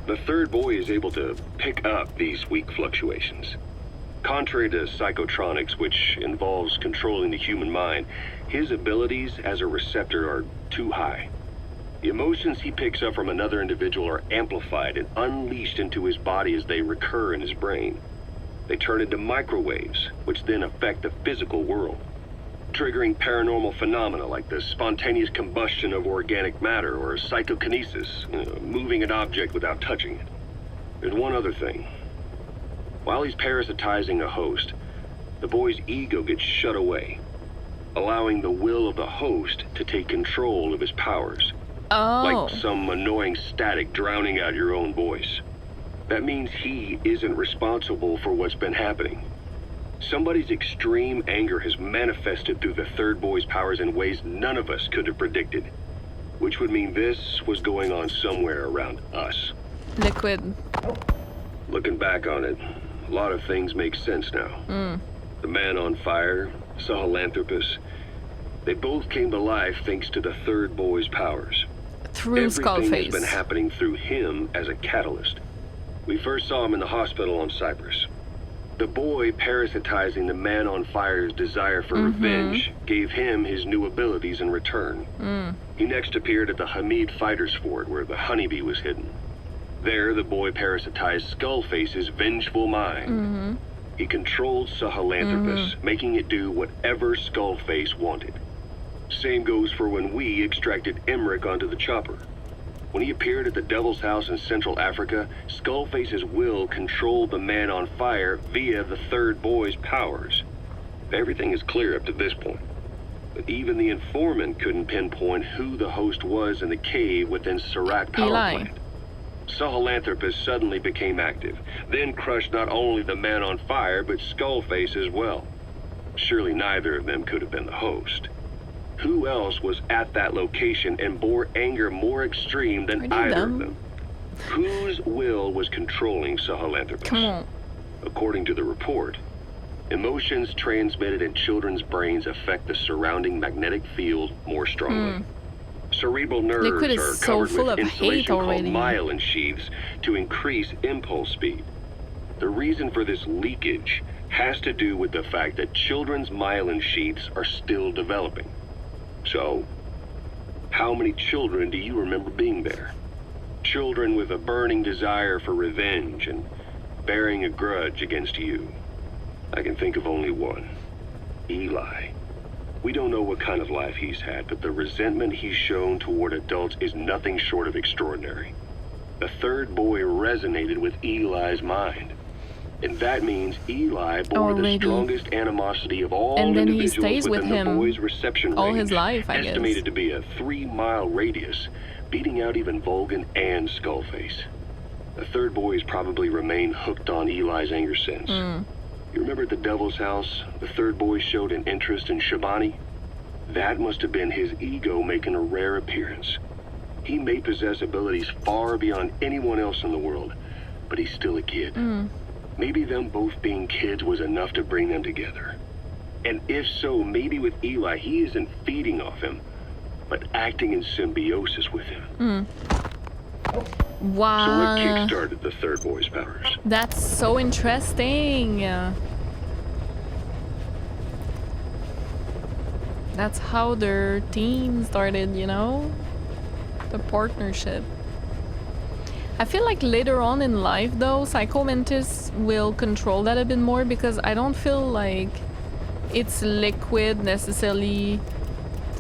The Third Boy is able to pick up these weak fluctuations. Contrary to psychotronics, which involves controlling the human mind, his abilities as a receptor are too high. The emotions he picks up from another individual are amplified and unleashed into his body as they recur in his brain. They turn into microwaves, which then affect the physical world, triggering paranormal phenomena like the spontaneous combustion of organic matter or psychokinesis, moving an object without touching it. There's one other thing. While he's parasitizing a host, the boy's ego gets shut away, allowing the will of the host to take control of his powers. Oh. Like some annoying static drowning out your own voice. That means he isn't responsible for what's been happening. Somebody's extreme anger has manifested through the third boy's powers in ways none of us could have predicted. Which would mean this was going on somewhere around us. Liquid. Looking back on it, a lot of things make sense now. The man on fire, Sahelanthropus, they both came to life thanks to the third boy's powers. Through Everything Skullface. has been happening through him as a catalyst. We first saw him in the hospital on Cyprus. The boy parasitizing the man on fire's desire for revenge gave him his new abilities in return. He next appeared at the Hamid Fighters Fort where the honeybee was hidden. There, the boy parasitized Skullface's vengeful mind. He controlled Sahelanthropus, making it do whatever Skullface wanted. Same goes for when we extracted Emmerich onto the chopper. When he appeared at the Devil's House in Central Africa, Skullface's will controlled the man on fire via the third boy's powers. Everything is clear up to this point. But even the informant couldn't pinpoint who the host was in the cave within Surat power Eli. plant. Sahelanthropus suddenly became active, then crushed not only the man on fire, but Skullface as well. Surely neither of them could have been the host. Who else was at that location and bore anger more extreme than either of them? Whose will was controlling Sahelanthropus? Come on. According to the report, emotions transmitted in children's brains affect the surrounding magnetic field more strongly. Cerebral nerves Liquid is are so covered full with of hate insulation called already. myelin sheaths to increase impulse speed. The reason for this leakage has to do with the fact that children's myelin sheaths are still developing. So, how many children do you remember being there? Children with a burning desire for revenge and bearing a grudge against you. I can think of only one. Eli. We don't know what kind of life he's had, but the resentment he's shown toward adults is nothing short of extraordinary. The third boy resonated with Eli's mind. And that means Eli bore the strongest animosity of all and then he individuals stays with within the him boy's reception all range, his life, I guess. estimated to be a 3-mile radius, beating out even Vulcan and Skullface. The third boy has probably remained hooked on Eli's anger since. You remember at the Devil's House, the third boy showed an interest in Shabani? That must have been his ego making a rare appearance. He may possess abilities far beyond anyone else in the world, but he's still a kid. Maybe them both being kids was enough to bring them together. And if so, maybe with Eli, he isn't feeding off him, but acting in symbiosis with him. Wow. So what kickstarted the third boy's powers? That's so interesting. That's how their team started, you know? The partnership. I feel like later on in life, though, Psycho Mantis will control that a bit more because I don't feel like it's Liquid necessarily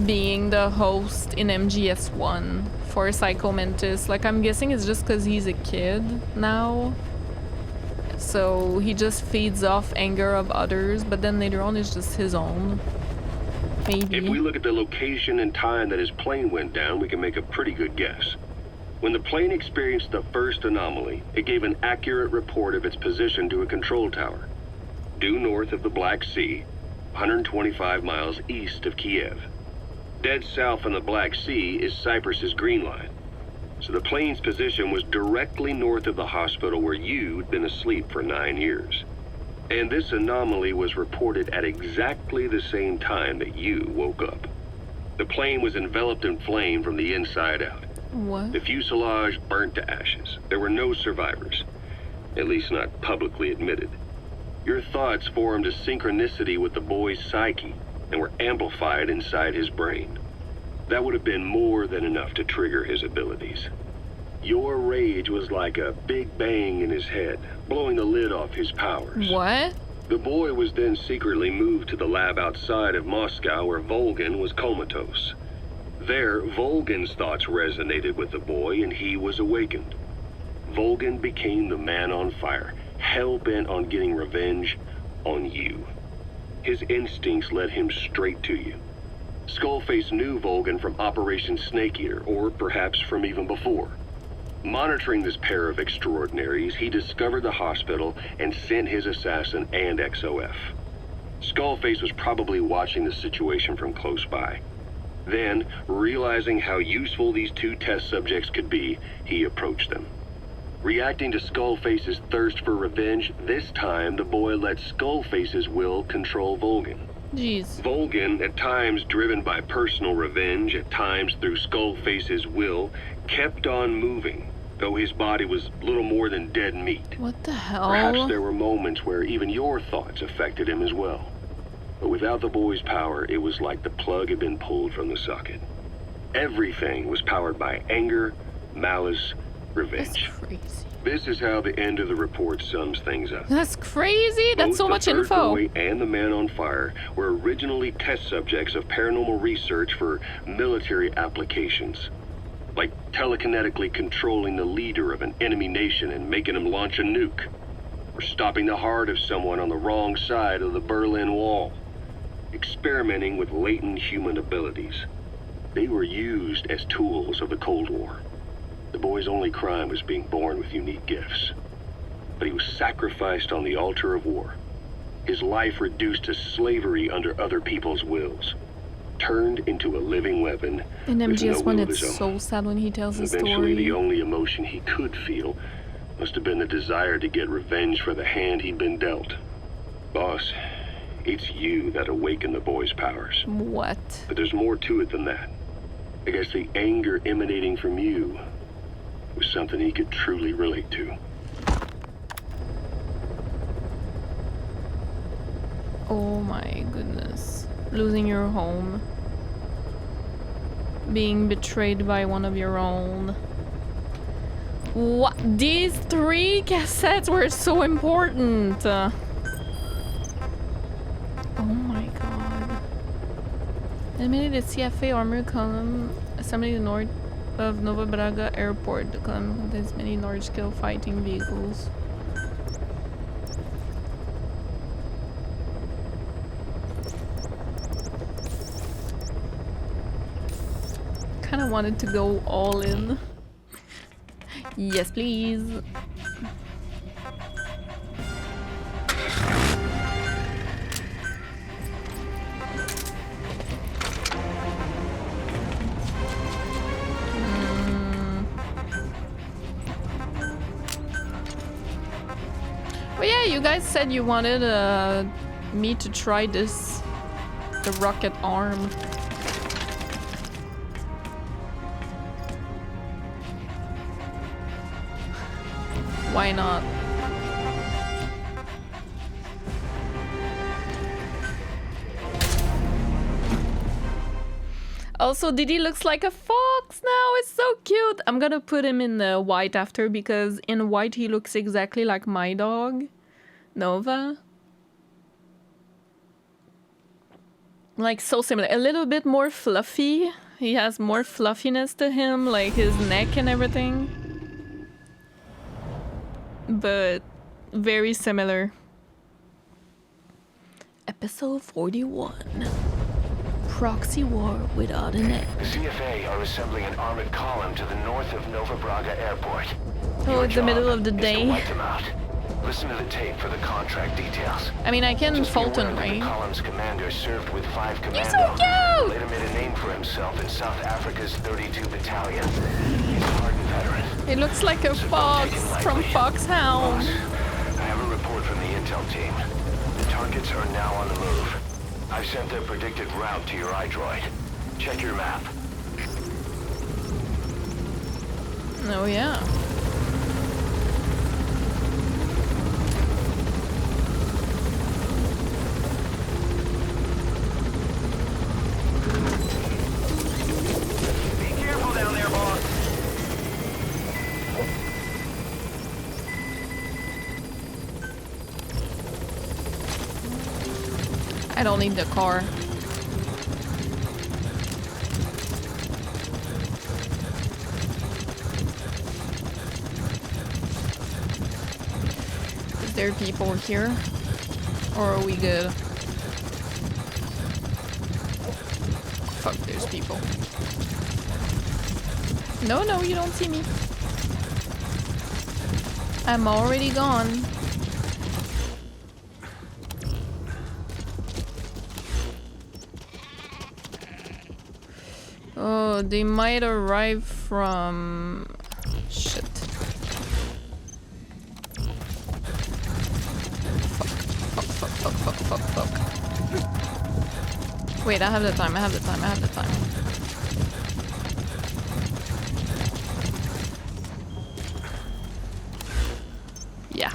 being the host in MGS1 for Psycho Mantis. Like, I'm guessing it's just because he's a kid now. So he just feeds off anger of others, but then later on it's just his own. Maybe. If we look at the location and time that his plane went down, we can make a pretty good guess. When the plane experienced the first anomaly, it gave an accurate report of its position to a control tower, due north of the Black Sea, 125 miles east of Kiev. Dead south on the Black Sea is Cyprus's Green Line. So the plane's position was directly north of the hospital where you'd been asleep for 9 years. And this anomaly was reported at exactly the same time that you woke up. The plane was enveloped in flame from the inside out. What? The fuselage burnt to ashes. There were no survivors, at least not publicly admitted. Your thoughts formed a synchronicity with the boy's psyche and were amplified inside his brain. That would have been more than enough to trigger his abilities. Your rage was like a big bang in his head, blowing the lid off his powers. What? The boy was then secretly moved to the lab outside of Moscow where Volgin was comatose. There, Volgin's thoughts resonated with the boy and he was awakened. Volgin became the man on fire, hell-bent on getting revenge on you. His instincts led him straight to you. Skullface knew Volgin from Operation Snake Eater, or perhaps from even before. Monitoring this pair of extraordinaries, he discovered the hospital and sent his assassin and XOF. Skullface was probably watching the situation from close by. Then, realizing how useful these two test subjects could be, he approached them. Reacting to Skullface's thirst for revenge, this time the boy let Skullface's will control Volgin. Jeez. Volgin, at times driven by personal revenge, at times through Skullface's will, kept on moving, though his body was little more than dead meat. What the hell? Perhaps there were moments where even your thoughts affected him as well. But without the boy's power, it was like the plug had been pulled from the socket. Everything was powered by anger, malice, revenge. That's crazy. This is how the end of the report sums things up. That's crazy. That's Both so much the third info. boy and the man on fire were originally test subjects of paranormal research for military applications. Like telekinetically controlling the leader of an enemy nation and making him launch a nuke. Or stopping the heart of someone on the wrong side of the Berlin Wall. Experimenting with latent human abilities. They were used as tools of the Cold War. The boy's only crime was being born with unique gifts. But he was sacrificed on the altar of war. His life reduced to slavery under other people's wills. Turned into a living weapon. In with no MGS1, will of it's his so own. sad when he tells his Eventually, the story. only emotion he could feel must have been the desire to get revenge for the hand he'd been dealt. Boss, it's you that awakened the boy's powers. What? But there's more to it than that. I guess the anger emanating from you was something he could truly relate to. Oh my goodness. Losing your home. Being betrayed by one of your own. What? These 3 cassettes were so important. Oh my god. Eliminated CFA armor column assembly north of Nova Braga Airport. The column contains many large-scale fighting vehicles. Kinda wanted to go all in. Yes, please. But yeah, you guys said you wanted me to try this, the rocket arm. Why not? Also, Didi looks like a fox now. It's so cute. I'm gonna put him in the white after because in white he looks exactly like my dog, Nova. Like so similar. A little bit more fluffy. He has more fluffiness to him, like his neck and everything. But very similar. Episode 41. Proxy war without an end. The CFA are assembling an armored column to the north of Nova Braga Airport. Oh, Your it's the middle job of the is to day. wipe them out. Listen to the tape for the contract details. I mean, I can Just be aware Fulton, that the right? column's commander served with 5 He's Commando. so cute! Later made a name for himself in South Africa's 32 Battalion. He's a hardened veteran. It looks like a fox from Foxhound. Boss, I have a report from the intel team. The targets are now on the move. I've sent their predicted route to your iDroid. Check your map. Oh yeah. Be careful down there, boss. need the car. Is there people here? Or are we good? Fuck, there's people. No, no, you don't see me. I'm already gone. Oh, they might arrive from... Shit. Fuck. Wait, I have the time. Yeah.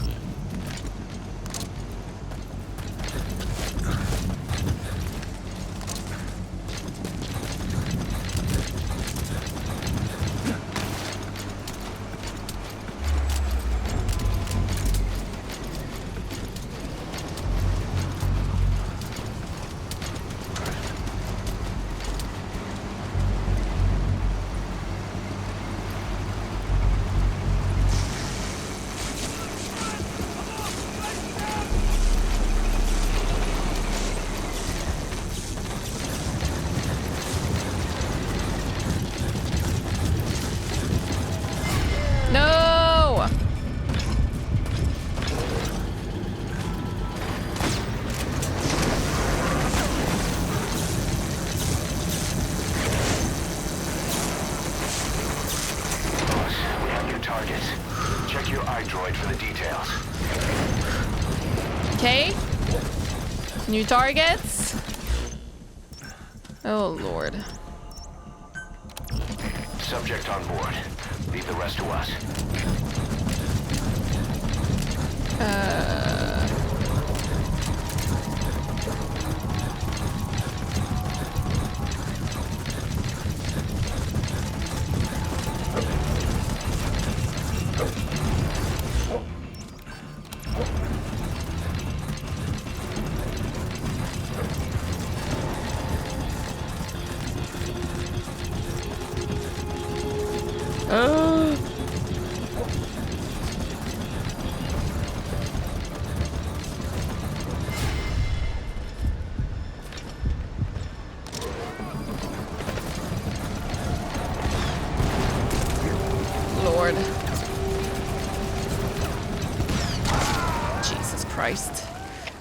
New targets? Oh lord. Subject on board. Leave the rest to us.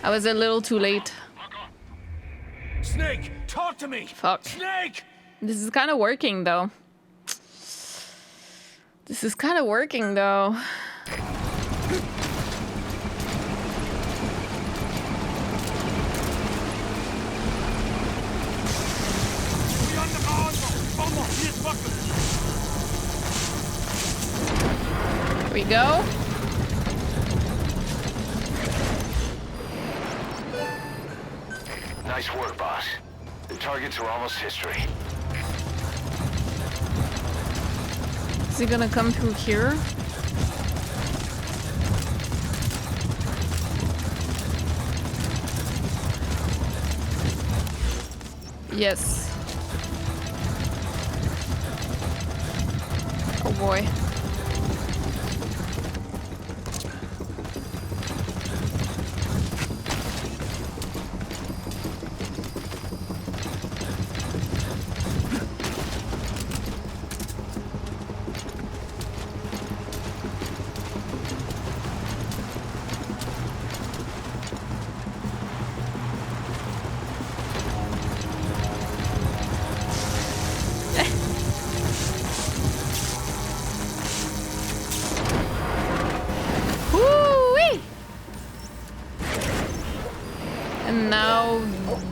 I was a little too late. Snake, talk to me. Fuck. Snake. This is kind of working though. Here we go. Nice work, boss. The targets are almost history. Is he gonna come through here? Yes. Oh boy.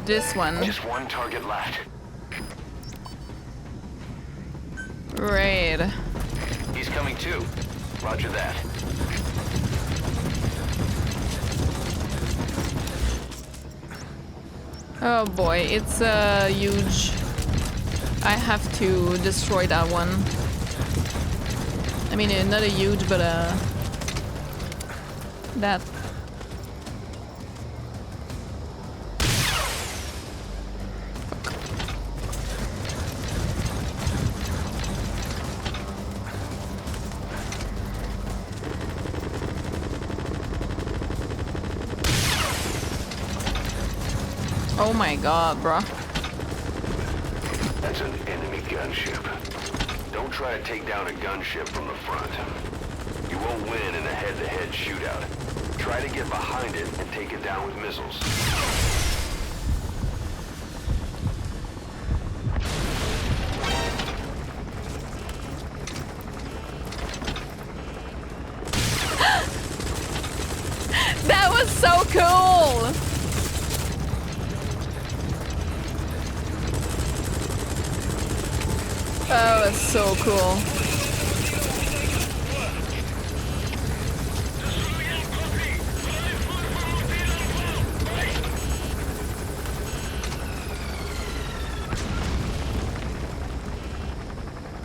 This one. Just one target left. Right. He's coming too. Roger that. Oh boy, it's huge. I have to destroy that one. I mean, not a huge, but that. Oh my god, bro. That's an enemy gunship. Don't try to take down a gunship from the front. You won't win in a head-to-head shootout. Try to get behind it and take it down with missiles. That was so cool! That was so cool.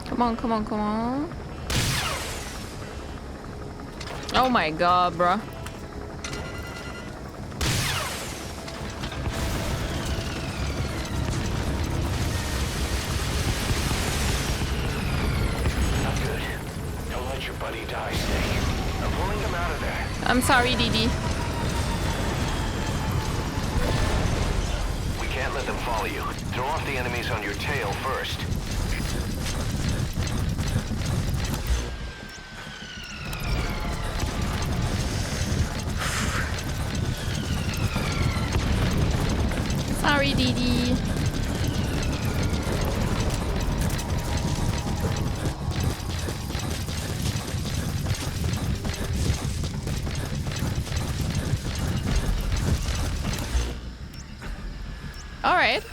Come on, come on, come on. Oh my god, bruh. I'm sorry, Didi. We can't let them follow you. Throw off the enemies on your tail first. Sorry, Didi. Alright.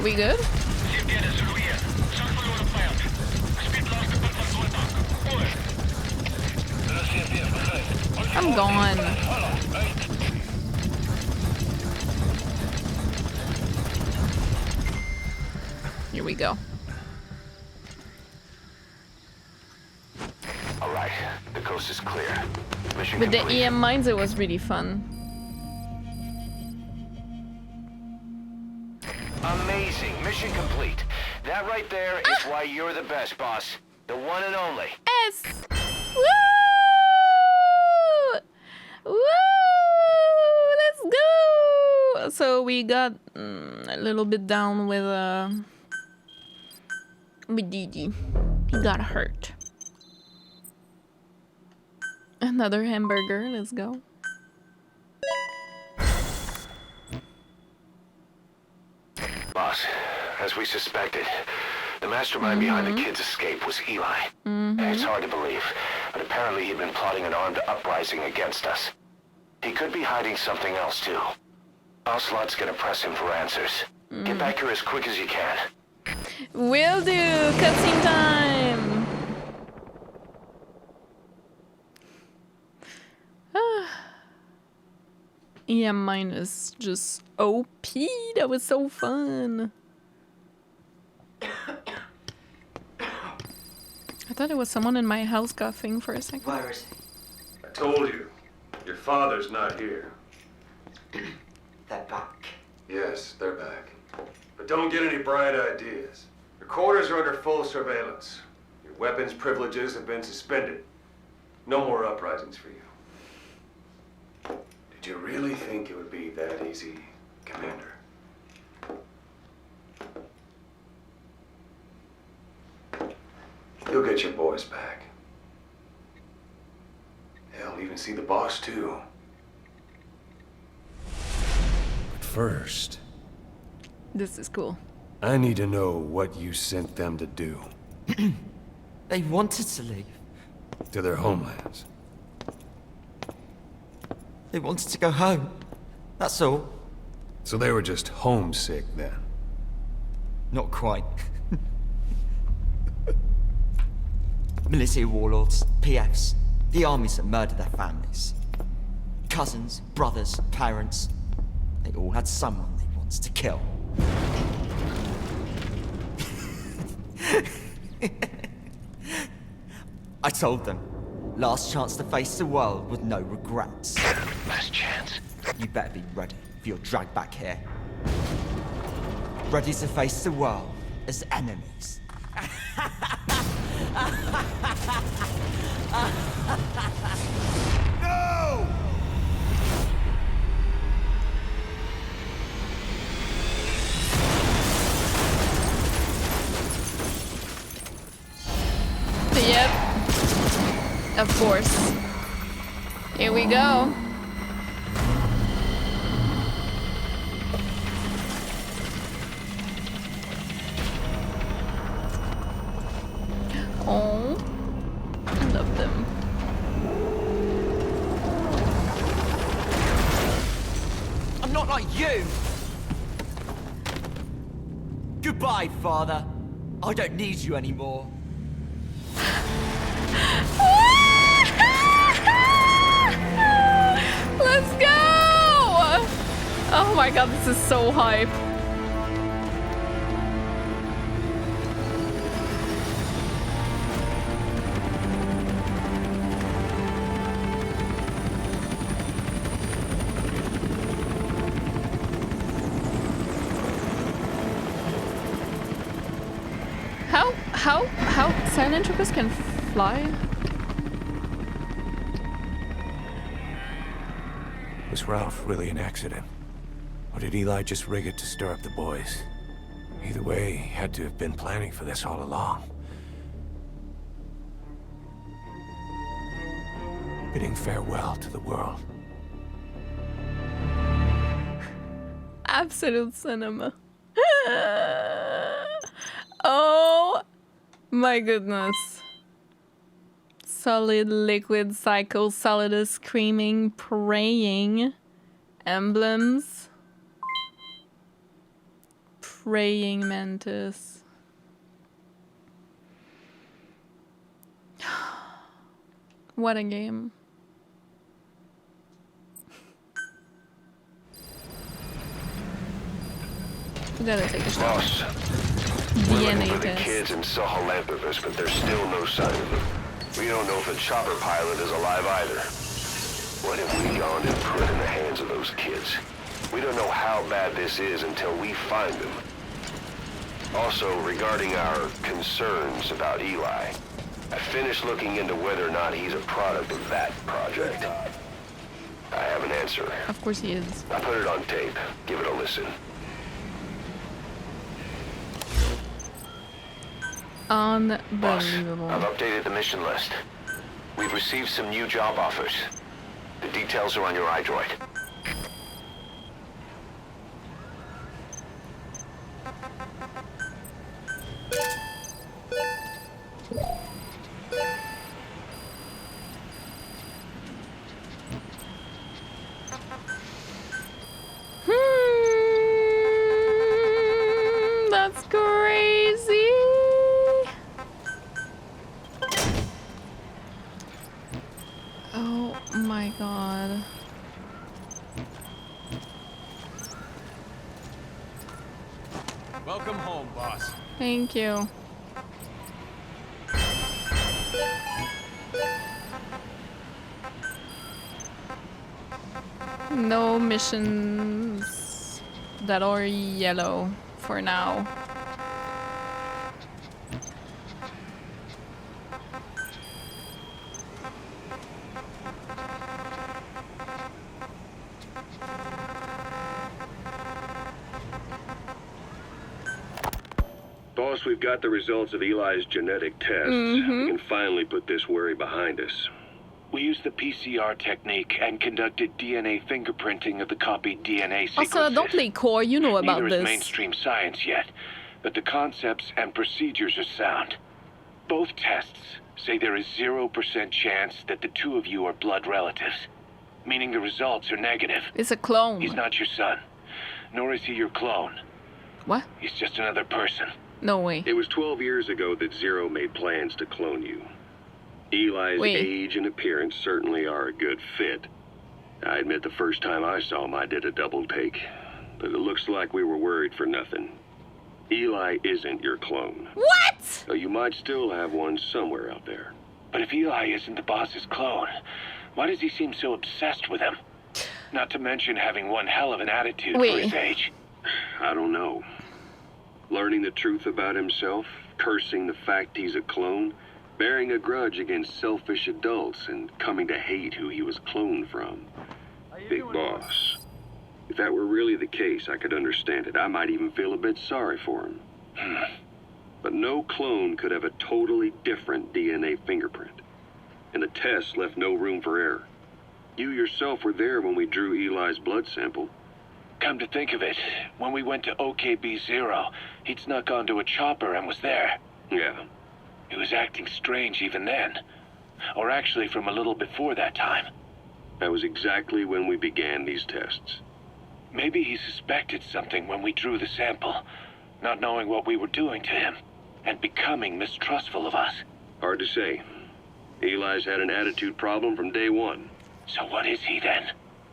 We good? I'm gone. Here we go. Alright, the coast is clear. Mission With the complete. EM mines, it was really fun. Amazing. Mission complete. That right there is why you're the best, boss. The one and only. Yes! Woo! Woo! Let's go! So we got a little bit down with Didi. He got hurt. Another hamburger. Let's go. Boss, as we suspected, the mastermind behind the kid's escape was Eli. It's hard to believe, but apparently he'd been plotting an armed uprising against us. He could be hiding something else too. Ocelot's gonna press him for answers. Get back here as quick as you can. Will do! Cutscene time! Yeah, mine is just OP. That was so fun. I thought it was someone in my house coughing for a second. Where is he? I told you, your father's not here. They're back. Yes, they're back. But don't get any bright ideas. Your quarters are under full surveillance. Your weapons privileges have been suspended. No more uprisings for you. Did you really think it would be that easy, Commander? You'll get your boys back. Hell, even see the boss too. But first, This is cool. I need to know what you sent them to do. They wanted to leave. To their homelands. They wanted to go home. That's all. So they were just homesick then. Not quite. Military warlords, PFs, the armies that murdered their families. Cousins, brothers, parents. They all had someone they wanted to kill. I told them, last chance to face the world with no regrets. Last chance. You better be ready for your drag back here. Ready to face the world as enemies. No! Yep. Of course. Here we go. Oh, I love them. I'm not like you! Goodbye, Father. I don't need you anymore. Let's go! Oh my god, this is so hype. How silent troopers can fly? Was Ralph really an accident? Or did Eli just rig it to stir up the boys? Either way, he had to have been planning for this all along. Bidding farewell to the world. Absolute cinema. Oh my goodness. Solid, liquid, cycle, solidus, screaming, praying, emblems, praying mantis. What a game. We gotta take a shot. Boss, we're looking DNA for the test. kids in Sahelanthropus, but there's still no sign of them. We don't know if the chopper pilot is alive either. What have we gone and put in the hands of those kids? We don't know how bad this is until we find them. Also, regarding our concerns about Eli, I finished looking into whether or not he's a product of that project. I have an answer. Of course he is. I put it on tape. Give it a listen. Unbelievable. I've updated the mission list. We've received some new job offers. The details are on your iDroid. That's crazy. Oh my god. Welcome home, boss. Thank you. No missions that are yellow for now. Boss, we've got the results of Eli's genetic tests. We can finally put this worry behind us. We used the PCR technique and conducted DNA fingerprinting of the copied DNA sequences. Also, don't play core, you know about Neither is this. mainstream science yet, but the concepts and procedures are sound. Both tests say there is 0% chance that the two of you are blood relatives, meaning the results are negative. It's a clone. He's not your son, nor is he your clone. What? He's just another person. No way. It was 12 years ago that Zero made plans to clone you. Eli's age and appearance certainly are a good fit. I admit the first time I saw him, I did a double take. But it looks like we were worried for nothing. Eli isn't your clone. What? Though you might still have one somewhere out there. But if Eli isn't the boss's clone, why does he seem so obsessed with him? Not to mention having one hell of an attitude for his age. I don't know. Learning the truth about himself, cursing the fact he's a clone, bearing a grudge against selfish adults, and coming to hate who he was cloned from. Big boss. If that were really the case, I could understand it. I might even feel a bit sorry for him. But no clone could have a totally different DNA fingerprint. And the tests left no room for error. You yourself were there when we drew Eli's blood sample. Come to think of it, when we went to OKB-0, he'd snuck onto a chopper and was there. Yeah. He was acting strange even then. Or actually from a little before that time. That was exactly when we began these tests. Maybe he suspected something when we drew the sample, not knowing what we were doing to him, and becoming mistrustful of us. Hard to say. Eli's had an attitude problem from day one. So what is he then?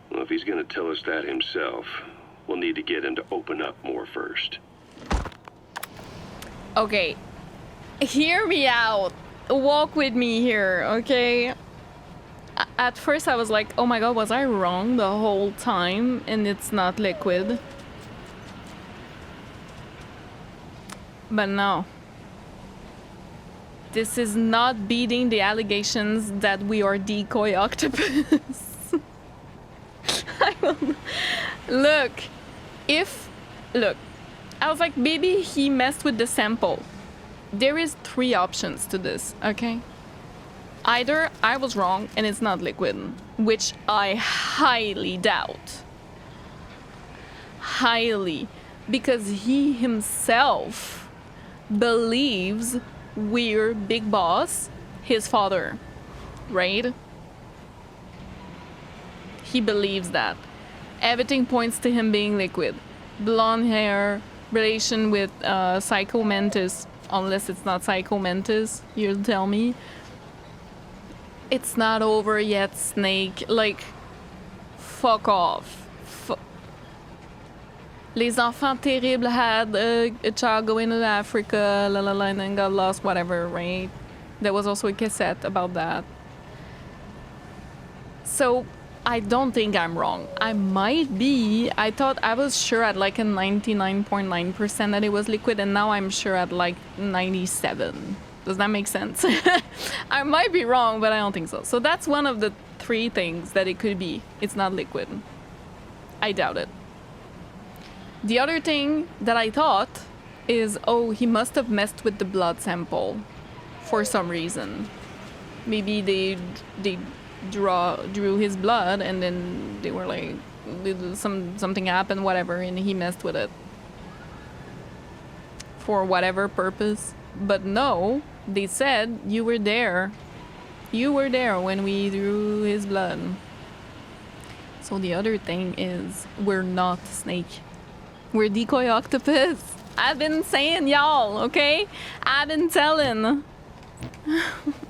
Well, if he's gonna tell us that himself, we'll need to get him to open up more first. Okay. Hear me out. Walk with me here, okay? At first I was like, oh my god, was I wrong the whole time and it's not liquid? But no. This is not beating the allegations that we are decoy octopus. I will... Look, I was like, maybe he messed with the sample. There is 3 options to this, okay? Either I was wrong and it's not liquid, which I highly doubt. Highly. Because he himself believes we're Big Boss, his father, right? He believes that. Everything points to him being liquid. Blonde hair, relation with Psycho Mantis, unless it's not Psycho Mantis, you'll tell me. It's not over yet, Snake. Like, fuck off. Les enfants terribles had a child going to Africa, la la la, and then got lost, whatever, right? There was also a cassette about that. So, I don't think I'm wrong. I might be. I thought I was sure at like a 99.9% that it was liquid, and now I'm sure at like 97. Does that make sense? I might be wrong, but I don't think so. So that's one of the 3 things that it could be. It's not liquid. I doubt it. The other thing that I thought is, oh, he must have messed with the blood sample for some reason. Maybe they drew his blood and then they were like, something happened, whatever, and he messed with it for whatever purpose. But no, they said you were there. You were there when we drew his blood. So the other thing is, we're not Snake. We're decoy octopus. I've been saying, y'all, okay? I've been telling.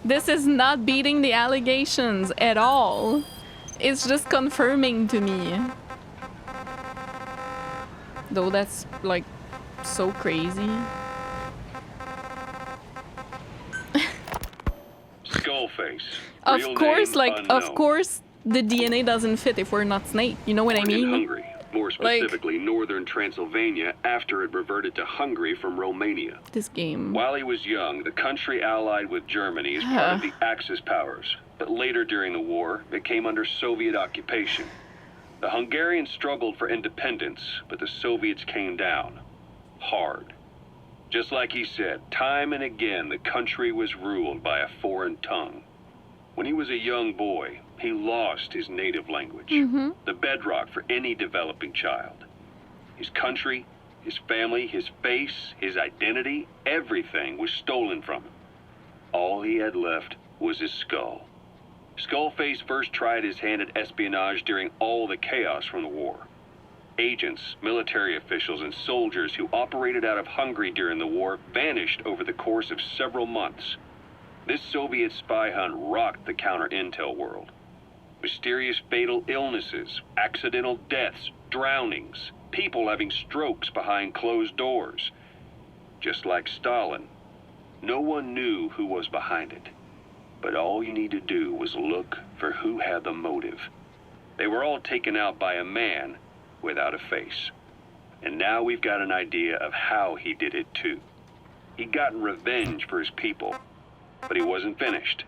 This is not beating the allegations at all. It's just confirming to me. Though that's, like, so crazy. Skullface. Of course, like, of course the DNA doesn't fit if we're not Snake. You know what I mean? In Hungary, more specifically northern Transylvania, after it reverted to Hungary from Romania. This game. While he was young, the country allied with Germany as part of the Axis powers, but later during the war, it came under Soviet occupation. The Hungarians struggled for independence, but the Soviets came down. Hard. Just like he said, time and again the country was ruled by a foreign tongue. When he was a young boy, he lost his native language, the bedrock for any developing child. His country, his family, his face, his identity, everything was stolen from him. All he had left was his skull. Skullface first tried his hand at espionage during all the chaos from the war. Agents, military officials, and soldiers who operated out of Hungary during the war vanished over the course of several months. This Soviet spy hunt rocked the counter-intel world. Mysterious fatal illnesses, accidental deaths, drownings, people having strokes behind closed doors. Just like Stalin, no one knew who was behind it. But all you need to do was look for who had the motive. They were all taken out by a man without a face. And now we've got an idea of how he did it too. He'd gotten revenge for his people, but he wasn't finished.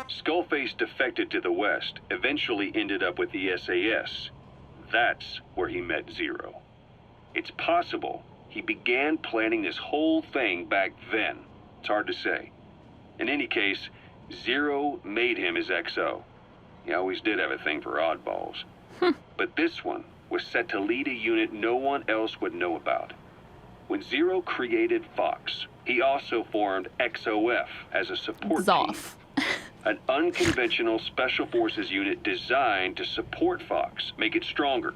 Skullface defected to the West, eventually ended up with the SAS. That's where he met Zero. It's possible he began planning this whole thing back then. It's hard to say. In any case, Zero made him his XO. He always did have a thing for oddballs. But this one was set to lead a unit no one else would know about. When Zero created Fox, he also formed XOF as a support team. An unconventional special forces unit designed to support Fox, make it stronger,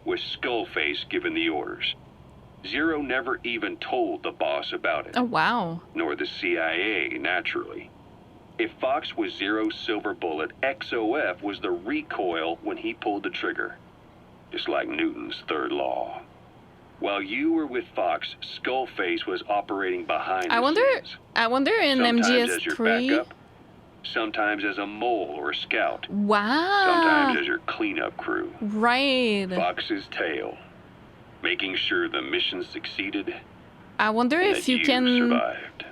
with Skullface giving the orders. Zero never even told the boss about it. Oh, wow. Nor the CIA, naturally. If Fox was Zero's silver bullet, XOF was the recoil when he pulled the trigger. Just like Newton's third law. While you were with Fox, Skullface was operating behind the scenes. I wonder in Sometimes as your MGS3. backup, sometimes as a mole or a scout. Wow. Sometimes as your cleanup crew. Right. Fox's tail. Making sure the mission succeeded. I wonder and if that you can survived.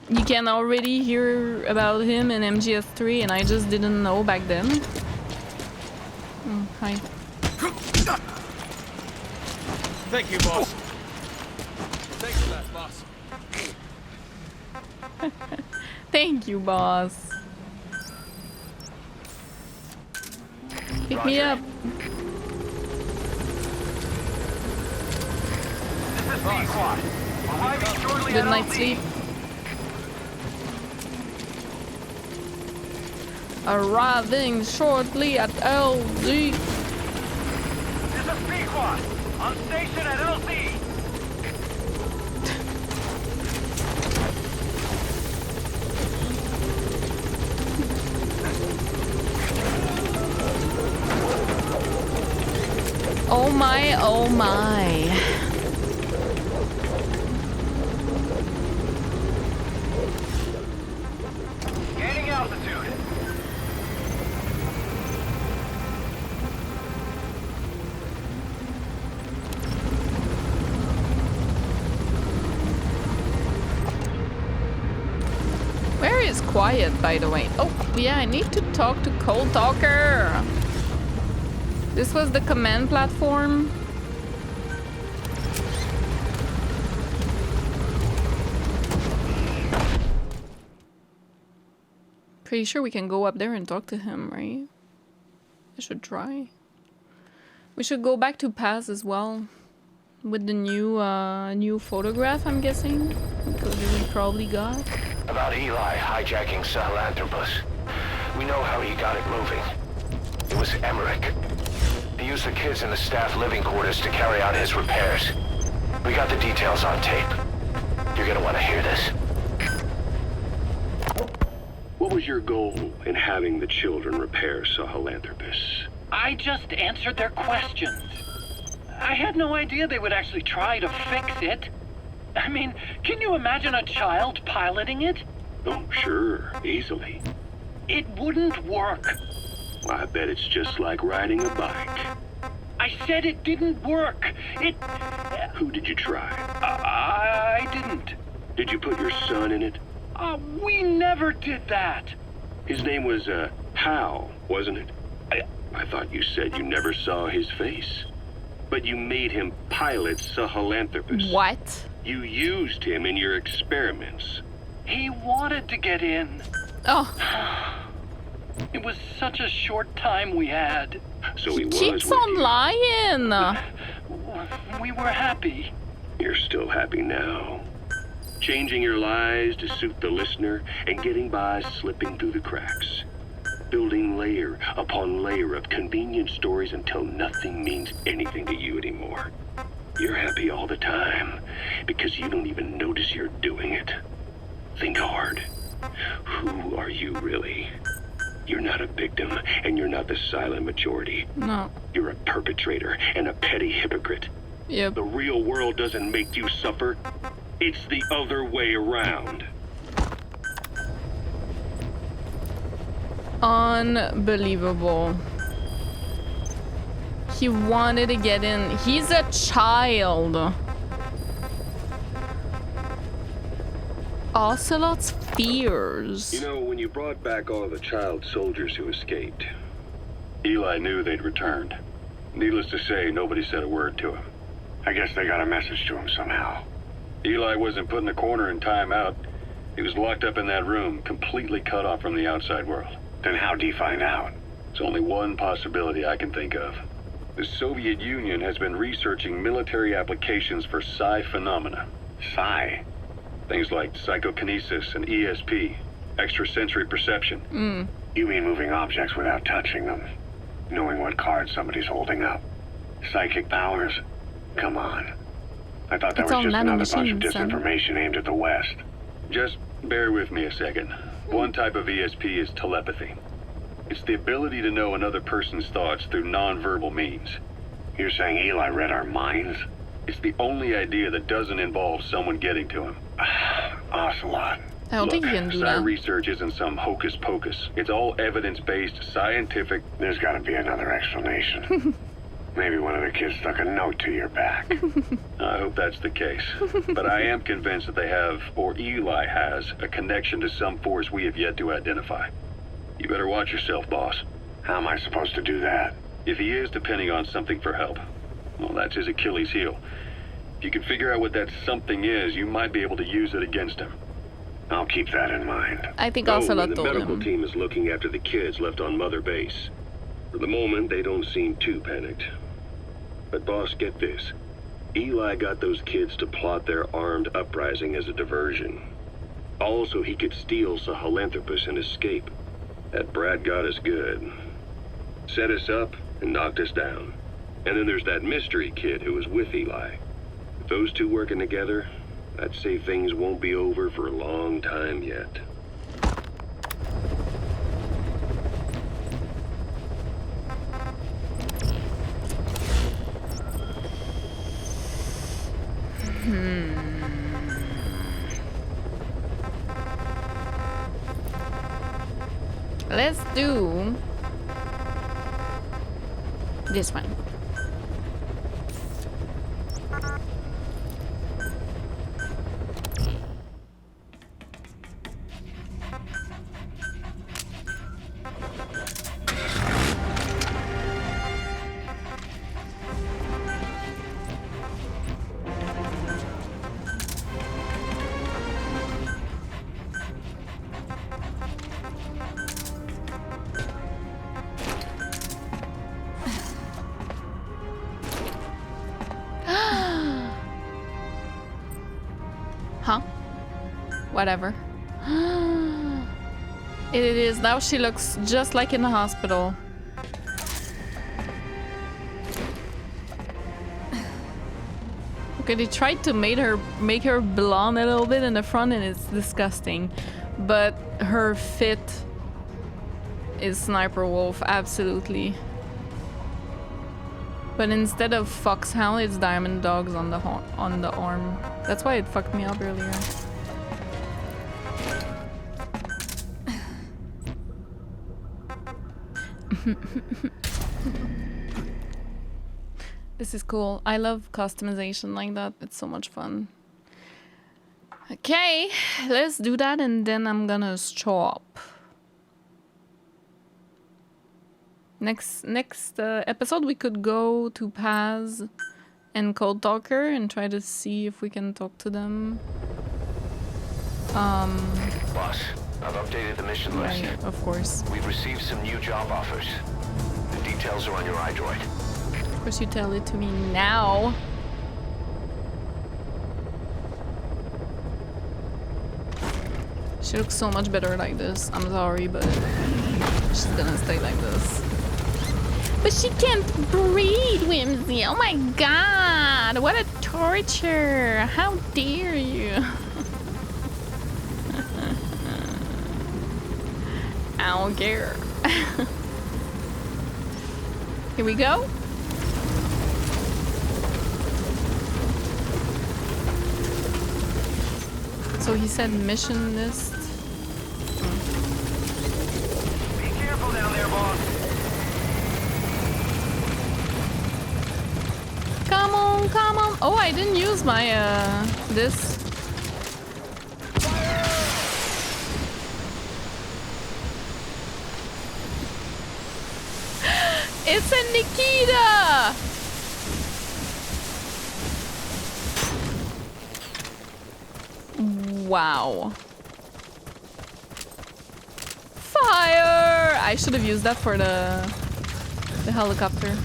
you can already hear about him in MGS3 and I just didn't know back then. Hi. Thank you, boss. Thanks for that, boss. Thank you, boss. Pick me up. This is B-Squad. Arriving shortly Good at night's LZ. sleep. Arriving shortly at LZ. This is B-Squad. On station at LZ. Oh my, oh my. Gaining altitude. Where is Quiet, by the way? Oh, yeah, I need to talk to Cold Talker. This was the command platform. Pretty sure we can go up there and talk to him, right? I should try. We should go back to Paz as well. With the new photograph, I'm guessing. Because we probably got. About Eli hijacking Sahelanthropus. We know how he got it moving. It was Emmerich. He used the kids in the staff living quarters to carry out his repairs. We got the details on tape. You're gonna want to hear this. What was your goal in having the children repair Sahelanthropus? I just answered their questions. I had no idea they would actually try to fix it. I mean, can you imagine a child piloting it? Oh, sure, easily. It wouldn't work. I bet it's just like riding a bike. I said it didn't work. Who did you try? I didn't. Did you put your son in it? We never did that. His name was, Hal, wasn't it? I thought you said you never saw his face. But you made him pilot Sahelanthropus. What? You used him in your experiments. He wanted to get in. Oh. It was such a short time we had. So he was Keeps with on you. lying. We were happy. You're still happy now. Changing your lies to suit the listener and getting by slipping through the cracks. Building layer upon layer of convenient stories until nothing means anything to you anymore. You're happy all the time because you don't even notice you're doing it. Think hard. Who are you really? You're not a victim, and you're not the silent majority. No. You're a perpetrator and a petty hypocrite. Yep. The real world doesn't make you suffer. It's the other way around. Unbelievable. He wanted to get in. He's a child. Ocelot's fears. You know, when you brought back all the child soldiers who escaped, Eli knew they'd returned. Needless to say, nobody said a word to him. I guess they got a message to him somehow. Eli wasn't put in the corner in timeout. He was locked up in that room, completely cut off from the outside world. Then how'd he find out? It's only one possibility I can think of. The Soviet Union has been researching military applications for psi phenomena. Psi? Things like psychokinesis and ESP, extrasensory perception. You mean moving objects without touching them? Knowing what card somebody's holding up? Psychic powers? Come on. I thought that It's was all just another bunch of nanomachines, son. disinformation aimed at the West. Just bear with me a second. One type of ESP is telepathy. It's the ability to know another person's thoughts through non-verbal means. You're saying Eli read our minds? It's the only idea that doesn't involve someone getting to him. Ocelot. I don't think you can do Psi that. research isn't some hocus pocus. It's all evidence-based, scientific. There's gotta be another explanation. Maybe one of the kids stuck a note to your back. I hope that's the case. But I am convinced that they have, or Eli has, a connection to some force we have yet to identify. You better watch yourself, boss. How am I supposed to do that? If he is depending on something for help, well, that's his Achilles heel. If you can figure out what that something is, you might be able to use it against him. I'll keep that in mind. I think Oh, Ocelot and the told medical him. team is looking after the kids left on Mother Base. For the moment, they don't seem too panicked. But boss, get this. Eli got those kids to plot their armed uprising as a diversion. Also, he could steal Sahelanthropus and escape. That brat got us good. Set us up and knocked us down. And then there's that mystery kid who was with Eli. With those two working together, I'd say things won't be over for a long time yet. Let's do this one. Huh? Whatever. It is. Now she looks just like in the hospital. Okay, they tried to make her blonde a little bit in the front and it's disgusting. But her fit is Sniper Wolf, absolutely. But instead of Foxhound, it's Diamond Dogs on the arm. That's why it fucked me up earlier. This is cool. I love customization like that. It's so much fun. Okay, let's do that and then I'm gonna stop. Next episode we could go to Paz and Cold Talker and try to see if we can talk to them. Boss, I've updated the mission list. Right, of course. We've received some new job offers. The details are on your iDroid. Of course you tell it to me now. She looks so much better like this. I'm sorry, but she's gonna stay like this. But she can't breathe, Whimsy. Oh my god, what a torture. How dare you? I don't care. Here we go. So he said mission list. Be careful down there, boss. Come on, come on. Oh, I didn't use my, this. It's a Nikita! Wow. Fire! I should have used that for the helicopter.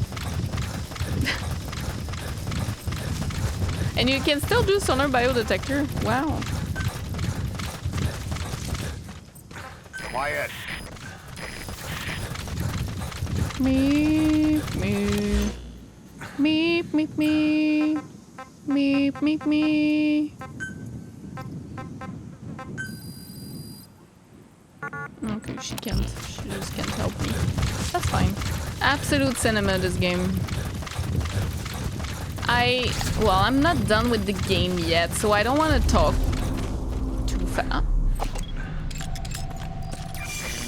And you can still do sonar biodetector. Wow. Quiet. Meep, meep. Meep, meep, meep. Meep, meep, meep. Okay, she can't. She just can't help me. That's fine. Absolute cinema, this game. Well, I'm not done with the game yet, so I don't want to talk too fast.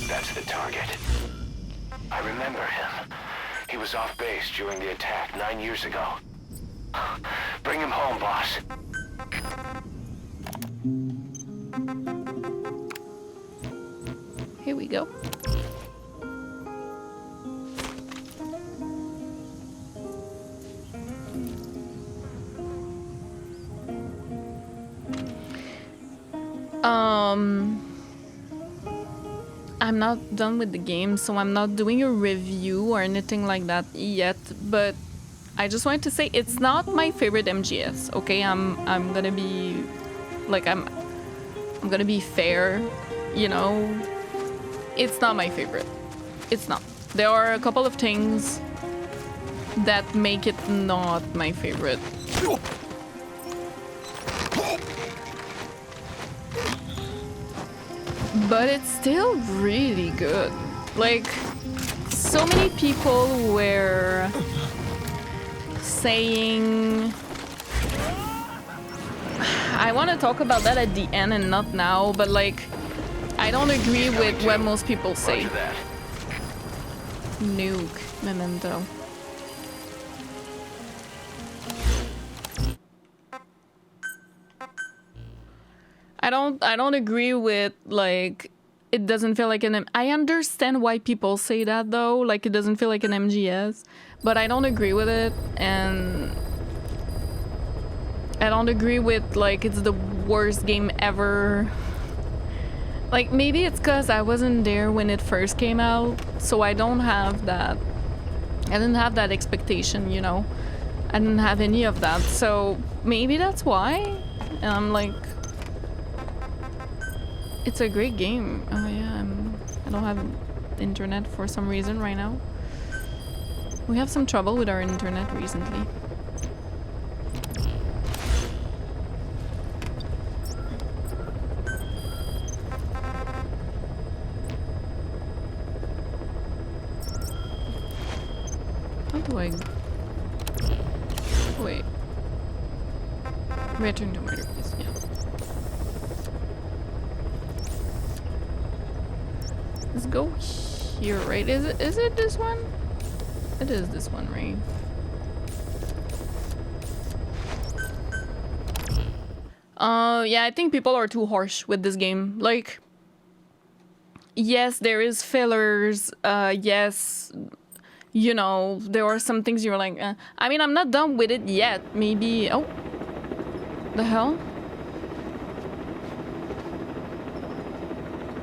That's the target. I remember him. He was off base during the attack 9 years ago. Bring him home, boss. Here we go. I'm not done with the game, so I'm not doing a review or anything like that yet, but I just wanted to say it's not my favorite MGS, okay? I'm gonna be like I'm gonna be fair, you know. It's not my favorite. It's not. There are a couple of things that make it not my favorite. But it's still really good. Like, so many people were saying... I want to talk about that at the end and not now, but like, I don't agree with what most people say. Nuke, Memento. I don't agree with, like, it doesn't feel like an... I understand why people say that, though. Like, it doesn't feel like an MGS. But I don't agree with it. And I don't agree with, like, it's the worst game ever. Like, maybe it's because I wasn't there when it first came out. So I don't have that... I didn't have that expectation, you know? I didn't have any of that. So maybe that's why. And I'm like... It's a great game. Oh yeah, I don't have internet for some reason right now. We have some trouble with our internet recently. How do I... Wait. Return to murder, please. Yeah. Let's go here, right? Is it this one? It is this one, right? Yeah, I think people are too harsh with this game. Like, yes, there is fillers. Yes, you know, there are some things you're like, I mean, I'm not done with it yet. Maybe, oh, the hell?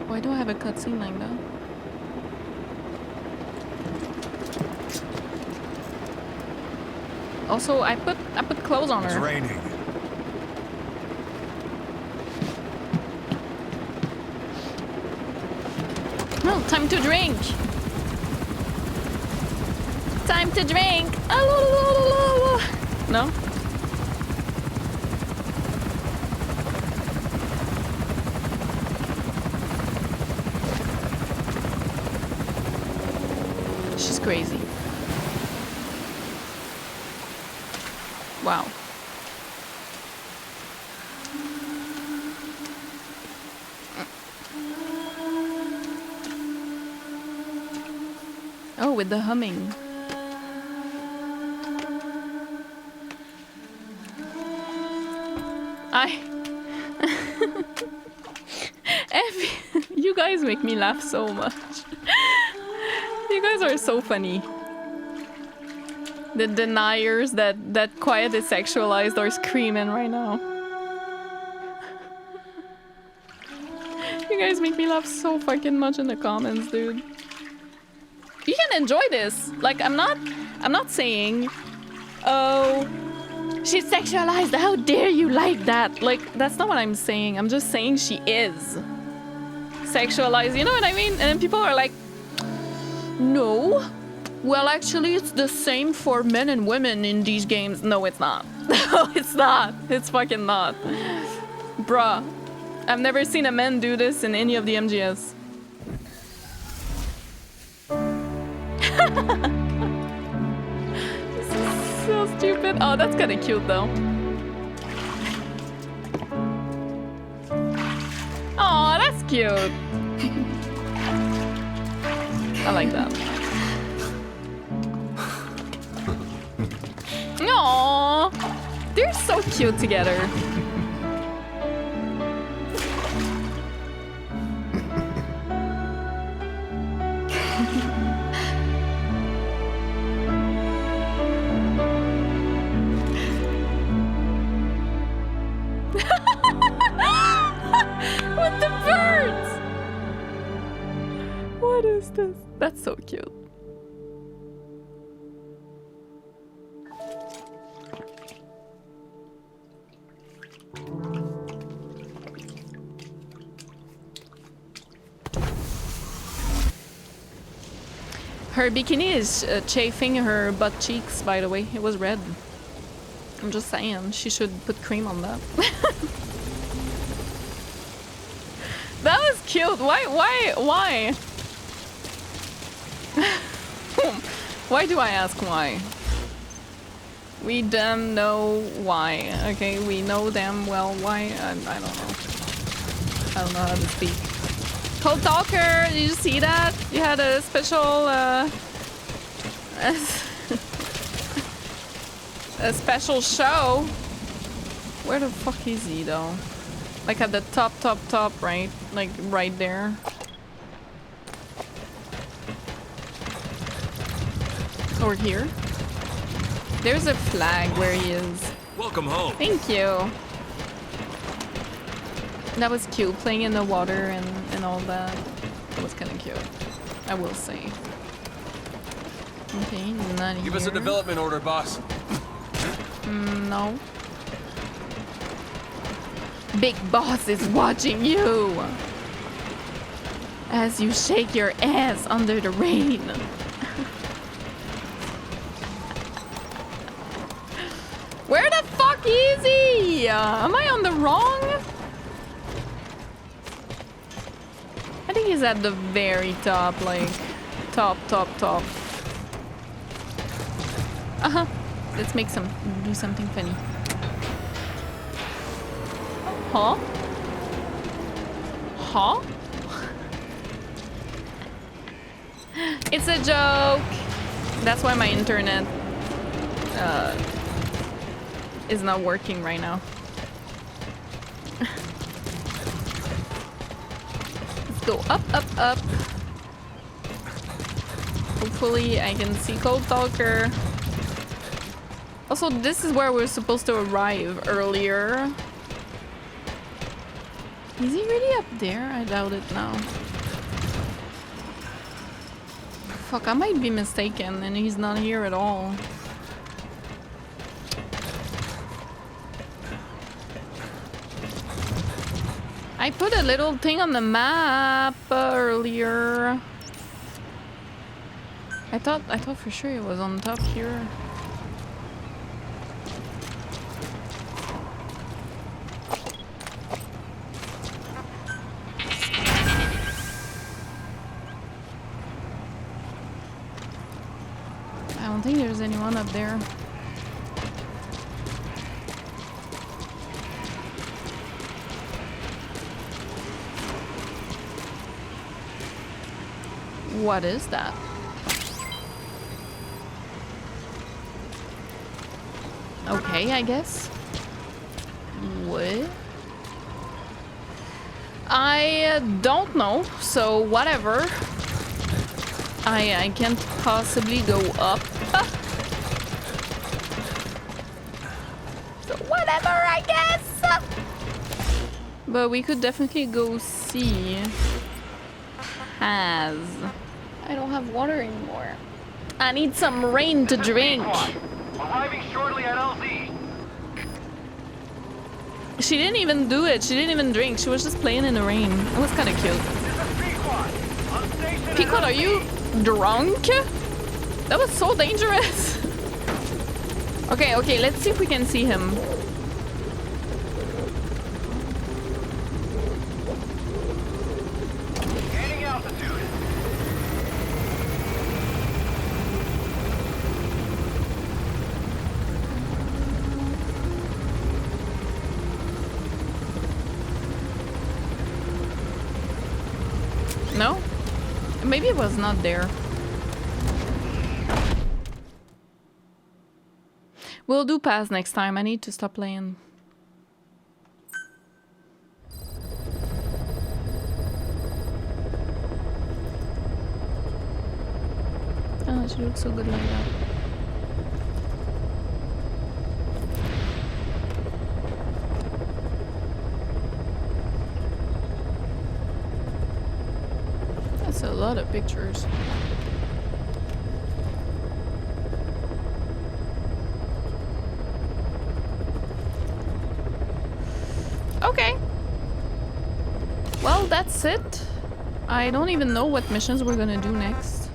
Why do I have a cutscene like that? Also, I put clothes on her. It's raining. No, time to drink. Time to drink. No? She's crazy. Wow. Oh, with the humming. You guys make me laugh so much. You guys are so funny. The deniers that Quiet is sexualized are screaming right now. You guys make me laugh so fucking much in the comments, dude. You can enjoy this. Like, I'm not saying, oh, she's sexualized, how dare you like that? Like, that's not what I'm saying. I'm just saying she is sexualized, you know what I mean? And then people are like, no. Well, actually, it's the same for men and women in these games. No, it's not. No, it's not. It's fucking not. Bruh. I've never seen a man do this in any of the MGS. This is so stupid. Oh, that's kind of cute though. Oh, that's cute. I like that. Aww, they're so cute together. With the birds! What is this? That's so cute. Her bikini is chafing her butt cheeks, by the way. It was red. I'm just saying, she should put cream on that. That was cute. Why? Why do I ask why? We damn know why. Okay, we know damn well why. I don't know. I don't know how to speak. Cold Talker, did you see that? You had a special a special show. Where the fuck is he though? Like at the top, right? Like right there. Or here. There's a flag where he is. Welcome home. Thank you. That was cute, playing in the water and all that. That was kind of cute, I will say. Okay, not here. Give us a development order, boss. No. Big Boss is watching you as you shake your ass under the rain. Where the fuck is he? Am I on the wrong? I think he's at the very top, like top. Let's do something funny. Huh? It's a joke. That's why my internet is not working right now. Let's go up. Hopefully I can see Cold Talker. Also, this is where we're supposed to arrive earlier. Is he really up there? I doubt it now. Fuck, I might be mistaken and he's not here at all. I put a little thing on the map earlier. I thought for sure it was on top here. I don't think there's anyone up there. What is that? Okay, I guess. What? I don't know, so whatever. I can't possibly go up. So whatever, I guess. But we could definitely go see Has. I don't have water anymore. I need some rain to drink. Arriving shortly at LZ. She didn't even do it. She didn't even drink. She was just playing in the rain. It was kind of cute. Pequod, are you drunk? That was so dangerous. Okay, okay, let's see if we can see him. Gaining altitude. No? Maybe it was not there. We'll do pass next time. I need to stop playing. Oh, she looks so good like that. That's a lot of pictures. Okay. Well, that's it. I don't even know what missions we're gonna do next.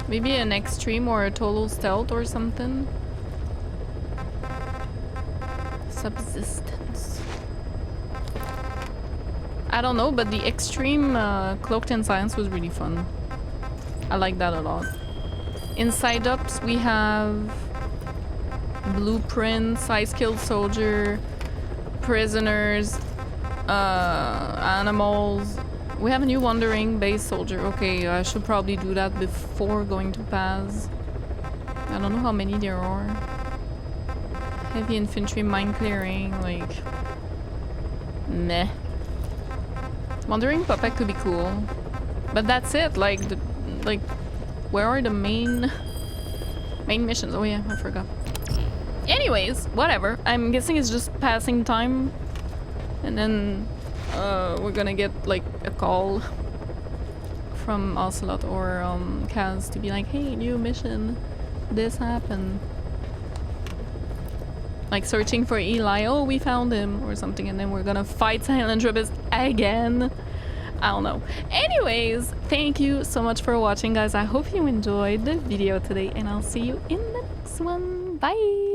Maybe an extreme or a total stealth or something. Subsistence. I don't know, but the extreme cloaked in science was really fun. I like that a lot. Inside ups we have blueprints, high-skilled soldier, prisoners, animals. We have a new wandering base soldier. Okay, I should probably do that before going to pass. I don't know how many there are. Heavy infantry, mine clearing, like meh. Wandering puppet could be cool, but that's it. Like where are the main missions? Oh yeah, I forgot. Anyways, whatever. I'm guessing it's just passing time, and then we're gonna get like a call from Ocelot or Kaz to be like, hey, new mission, this happened. Like searching for Eli, oh, we found him or something, and then we're gonna fight Silent Tribus again. I don't know. Anyways, thank you so much for watching, guys. I hope you enjoyed the video today, and I'll see you in the next one. Bye!